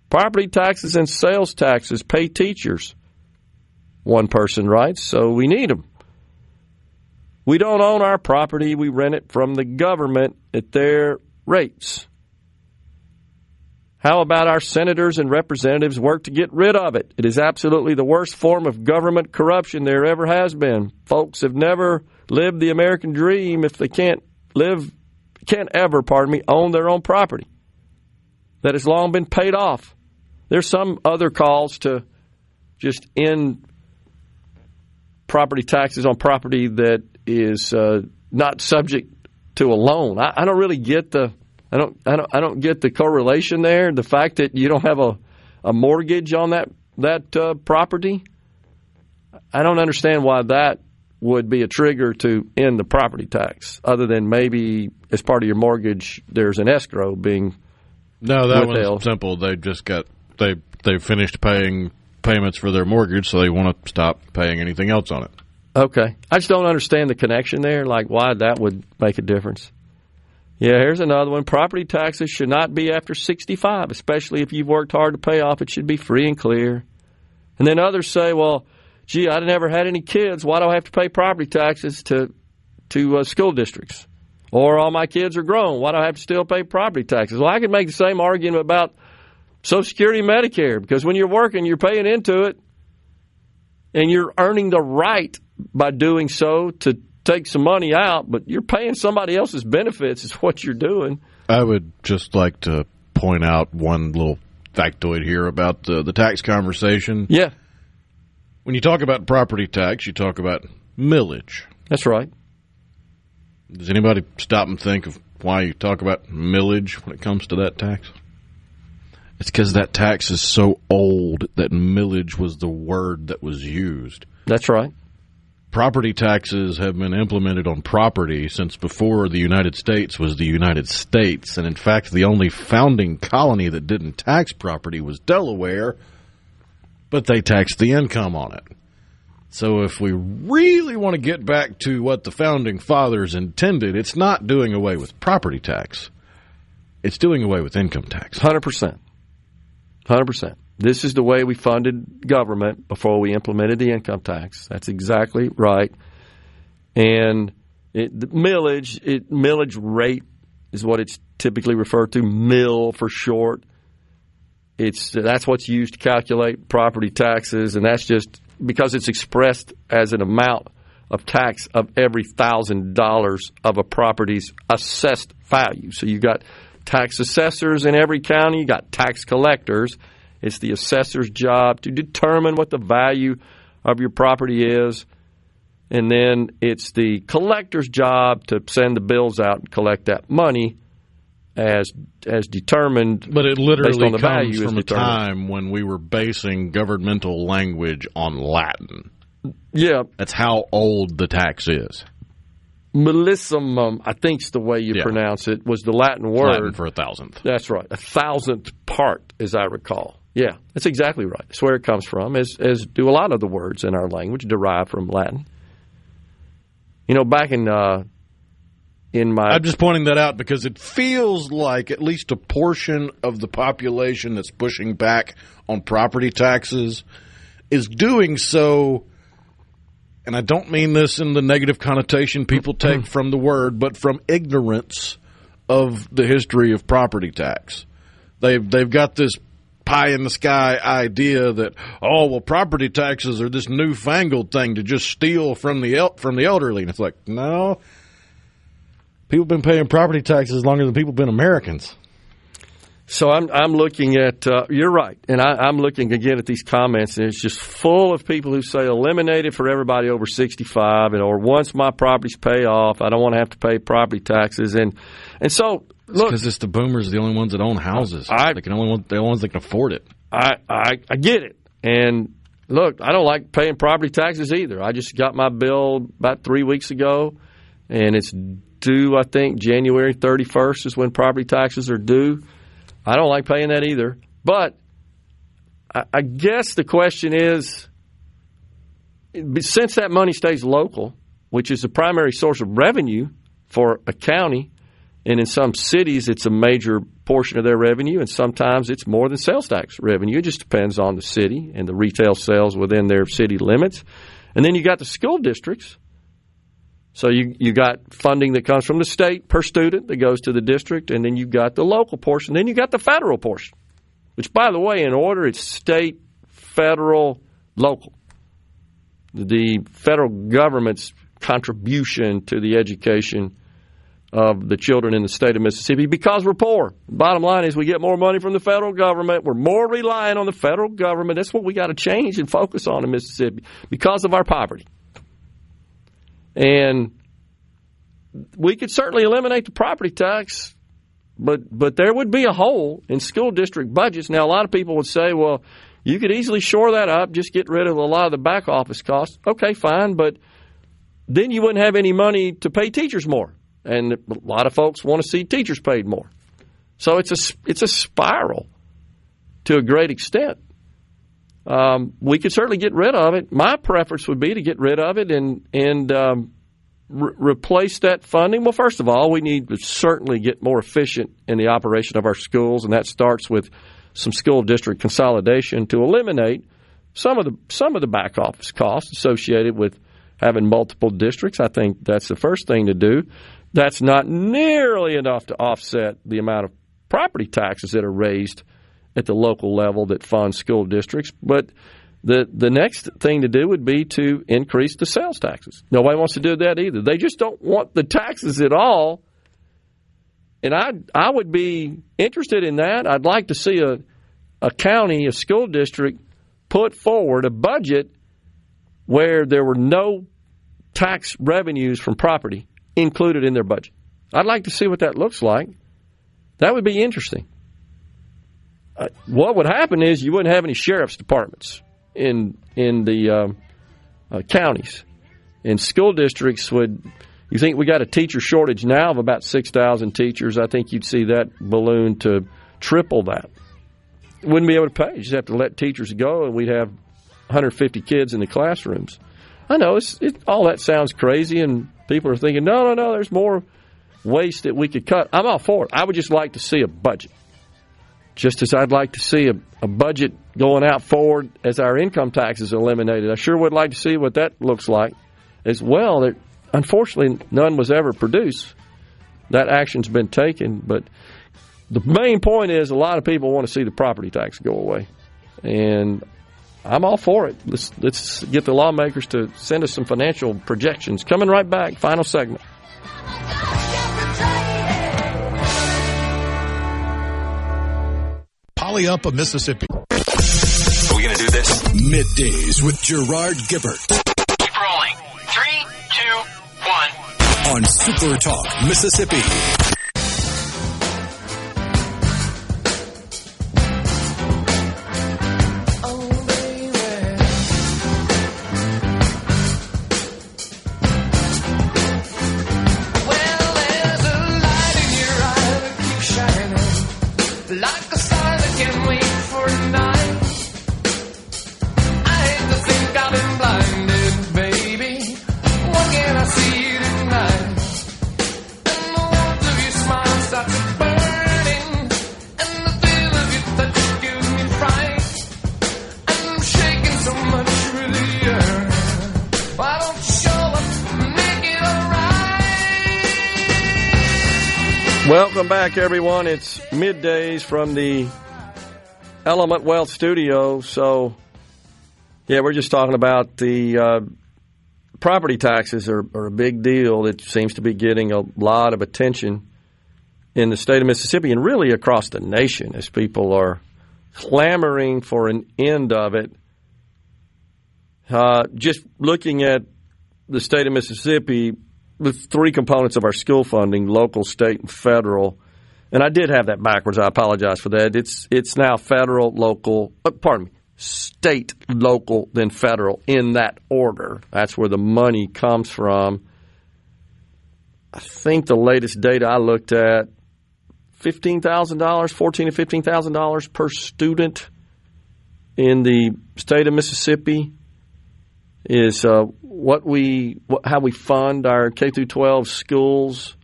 Property taxes and sales taxes pay teachers, one person writes, so we need them. We don't own our property. We rent it from the government at their rates. How about our senators and representatives work to get rid of it? It is absolutely the worst form of government corruption there ever has been. Folks have never lived the American dream if they can't ever own their own property that has long been paid off. There's some other calls to just end property taxes on property that is not subject to a loan. I don't really get the I don't get the correlation there. The fact that you don't have a mortgage on that property, I don't understand why that would be a trigger to end the property tax, other than maybe as part of your mortgage there's an escrow being that withheld. One's simple. They just they finished paying payments for their mortgage, so they want to stop paying anything else on it. Okay. I just don't understand the connection there, like why that would make a difference. Yeah, here's another one. Property taxes should not be after 65, especially if you've worked hard to pay off. It should be free and clear. And then others say, well, gee, I never had any kids. Why do I have to pay property taxes to school districts? Or all my kids are grown. Why do I have to still pay property taxes? Well, I could make the same argument about Social Security and Medicare, because when you're working, you're paying into it, and you're earning the right by doing so to take some money out, but you're paying somebody else's benefits is what you're doing. I would just like to point out one little factoid here about the tax conversation. Yeah. When you talk about property tax, you talk about millage. That's right. Does anybody stop and think of why you talk about millage when it comes to that tax? It's because that tax is so old that millage was the word that was used. That's right. Property taxes have been implemented on property since before the United States was the United States. And in fact, the only founding colony that didn't tax property was Delaware. but they tax the income on it. So if we really want to get back to what the Founding Fathers intended, it's not doing away with property tax. It's doing away with income tax. 100%. 100%. This is the way we funded government before we implemented the income tax. That's exactly right. And the millage rate is what it's typically referred to, mill for short. That's what's used to calculate property taxes, and that's just because it's expressed as an amount of tax of every $1,000 of a property's assessed value. So you got tax assessors in every county, you got tax collectors. It's the assessor's job to determine what the value of your property is, and then it's the collector's job to send the bills out and collect that money as determined. But it literally based on the comes value from a time when we were basing governmental language on Latin. Yeah. That's how old the tax is. Millissimum, I think's the way you pronounce it, was the Latin word. Latin for 1,000th. That's right. 1,000th part, as I recall. Yeah, that's exactly right. That's where it comes from, as do a lot of the words in our language derived from Latin. You know, back in my... I'm just pointing that out because it feels like at least a portion of the population that's pushing back on property taxes is doing so, and I don't mean this in the negative connotation people take from the word, but from ignorance of the history of property tax. They've got this pie-in-the-sky idea that, oh, well, property taxes are this newfangled thing to just steal from the elderly. And it's like, no, people have been paying property taxes longer than people have been Americans. So I'm looking at, you're right, and I'm looking again at these comments, and it's just full of people who say eliminate it for everybody over 65, or once my properties pay off, I don't want to have to pay property taxes. And so, look. Because it's the boomers, the only ones that own houses. The only ones that can afford it. I get it. And look, I don't like paying property taxes either. I just got my bill about 3 weeks ago, and it's due, I think, January 31st is when property taxes are due. I don't like paying that either. But I guess the question is, since that money stays local, which is the primary source of revenue for a county, and in some cities it's a major portion of their revenue, and sometimes it's more than sales tax revenue. It just depends on the city and the retail sales within their city limits. And then you got the school districts. So you got funding that comes from the state per student that goes to the district, and then you got the local portion. Then you got the federal portion, which, by the way, in order, it's state, federal, local. The federal government's contribution to the education of the children in the state of Mississippi, because we're poor. Bottom line is we get more money from the federal government. We're more reliant on the federal government. That's what we got to change and focus on in Mississippi because of our poverty. And we could certainly eliminate the property tax, but there would be a hole in school district budgets. Now, a lot of people would say, well, you could easily shore that up, just get rid of a lot of the back office costs. Okay, fine, but then you wouldn't have any money to pay teachers more. And a lot of folks want to see teachers paid more. So it's a spiral to a great extent. We could certainly get rid of it. My preference would be to get rid of it and replace that funding. Well, first of all, we need to certainly get more efficient in the operation of our schools, and that starts with some school district consolidation to eliminate some of the back office costs associated with having multiple districts. I think that's the first thing to do. That's not nearly enough to offset the amount of property taxes that are raised at the local level that fund school districts. But the next thing to do would be to increase the sales taxes. Nobody wants to do that either. They just don't want the taxes at all. And I would be interested in that. I'd like to see a county, a school district, put forward a budget where there were no tax revenues from property included in their budget. I'd like to see what that looks like. That would be interesting. What would happen is you wouldn't have any sheriff's departments in the counties. And school districts would, you think we got a teacher shortage now of about 6,000 teachers. I think you'd see that balloon to triple that. wouldn't be able to pay. You just have to let teachers go, and we'd have 150 kids in the classrooms. I know all that sounds crazy, and people are thinking, no, there's more waste that we could cut. I'm all for it. I would just like to see a budget. Just as I'd like to see a budget going out forward as our income taxes are eliminated. I sure would like to see what that looks like as well. That, unfortunately, none was ever produced. That action's been taken. But the main point is a lot of people want to see the property tax go away. And I'm all for it. Let's get the lawmakers to send us some financial projections. Coming right back, final segment. Up of Mississippi. Are we going to do this? Middays with Gerard Gibert. Keep rolling. 3, 2, 1. On SuperTalk Mississippi. Welcome back, everyone. It's Middays from the Element Wealth Studio. So, yeah, we're just talking about the property taxes are a big deal. It seems to be getting a lot of attention in the state of Mississippi and really across the nation as people are clamoring for an end of it. Just looking at the state of Mississippi, the three components of our school funding, local, state, and federal. And I did have that backwards. I apologize for that. It's now federal, local, state, local, then federal in that order. That's where the money comes from. I think the latest data I looked at, $15,000, $14,000 to $15,000 per student in the state of Mississippi is how we fund our K through 12 schools.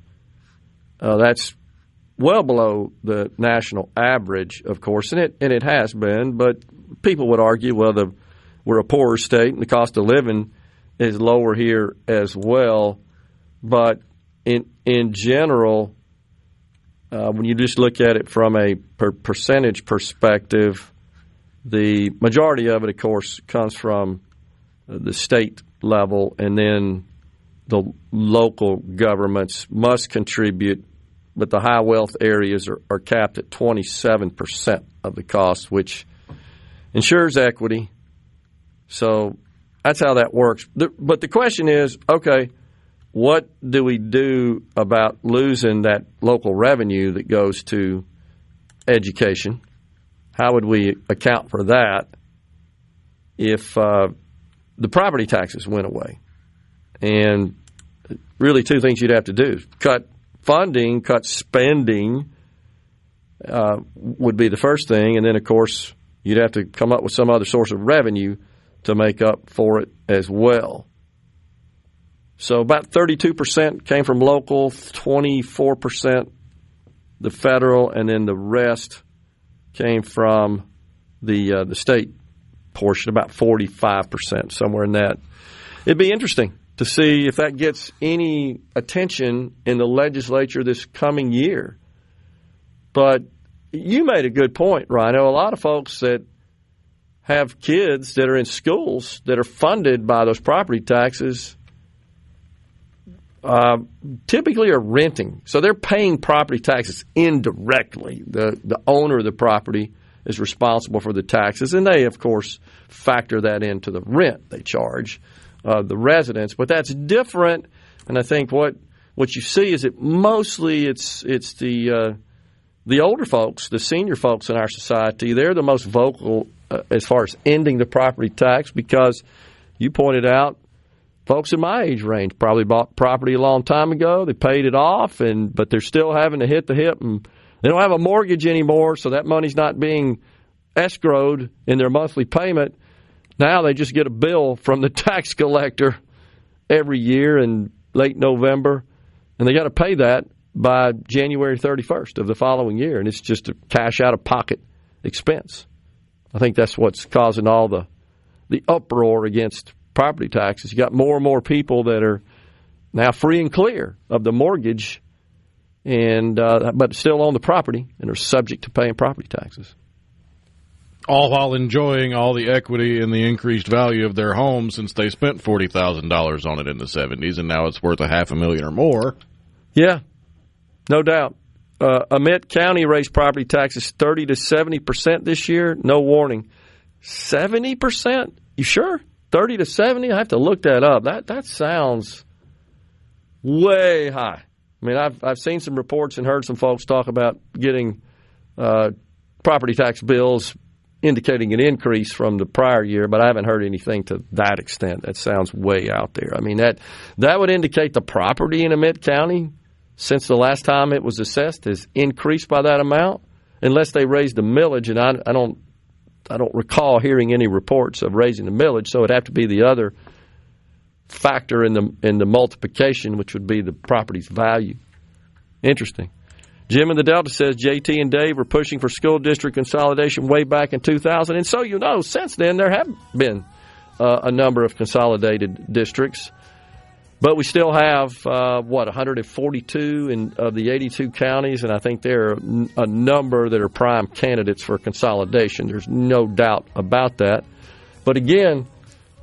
That's well below the national average, of course, and it has been. But people would argue, well, we're a poorer state, and the cost of living is lower here as well. But in general, when you just look at it from a percentage perspective, the majority of it, of course, comes from the state level, and then the local governments must contribute, but the high wealth areas are capped at 27% of the cost, which ensures equity. So that's how that works. But the question is, okay, what do we do about losing that local revenue that goes to education? How would we account for that if the property taxes went away? And really two things you'd have to do. Cut funding, cut spending would be the first thing. And then, of course, you'd have to come up with some other source of revenue to make up for it as well. So about 32% came from local, 24% the federal, and then the rest came from the state portion, about 45%, somewhere in that. It'd be interesting to see if that gets any attention in the legislature this coming year. But you made a good point, Rhino. A lot of folks that have kids that are in schools that are funded by those property taxes typically are renting. So they're paying property taxes indirectly. The owner of the property is responsible for the taxes, and they, of course, factor that into the rent they charge the residents. But that's different, and I think what you see is that mostly it's the older folks, the senior folks in our society. They're the most vocal as far as ending the property tax because you pointed out folks in my age range probably bought property a long time ago. They paid it off, but they're still having to hit the hip, and they don't have a mortgage anymore, so that money's not being escrowed in their monthly payment, now they just get a bill from the tax collector every year in late November, and they got to pay that by January 31st of the following year, and it's just a cash out-of-pocket expense. I think that's what's causing all the uproar against property taxes. You got more and more people that are now free and clear of the mortgage, and but still own the property and are subject to paying property taxes. All while enjoying all the equity and the increased value of their home since they spent $40,000 on it in the 70s, and now it's worth $500,000 or more. Yeah, no doubt. Amite County raised property taxes 30 to 70% this year. No warning. 70%? You sure? 30 to 70? I have to look that up. That sounds way high. I mean, I've seen some reports and heard some folks talk about getting property tax bills indicating an increase from the prior year, but I haven't heard anything to that extent. That sounds way out there. I mean, that would indicate the property in Amite County since the last time it was assessed has increased by that amount, unless they raised the millage, and I don't recall hearing any reports of raising the millage, so it'd have to be the other factor in the multiplication, which would be the property's value. Interesting. Jim in the Delta says JT and Dave were pushing for school district consolidation way back in 2000, and so since then there have been a number of consolidated districts. But we still have, 142 of the 82 counties, and I think there are a number that are prime candidates for consolidation. There's no doubt about that. But again,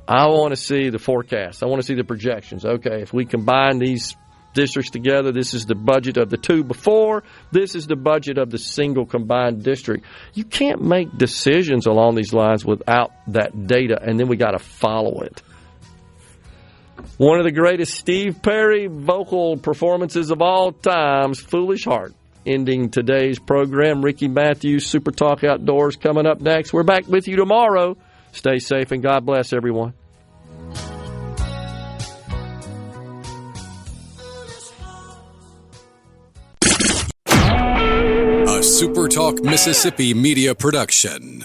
I want to see the forecast. I want to see the projections. Okay, if we combine these districts together, this is the budget of the two before, this is the budget of the single combined district. You can't make decisions along these lines without that data, and then we got to follow it. One of the greatest Steve Perry vocal performances of all times, Foolish Heart, ending today's program. Ricky Matthews, Super Talk Outdoors, coming up next. We're back with you tomorrow. Stay safe and God bless everyone. A SuperTalk Mississippi media production.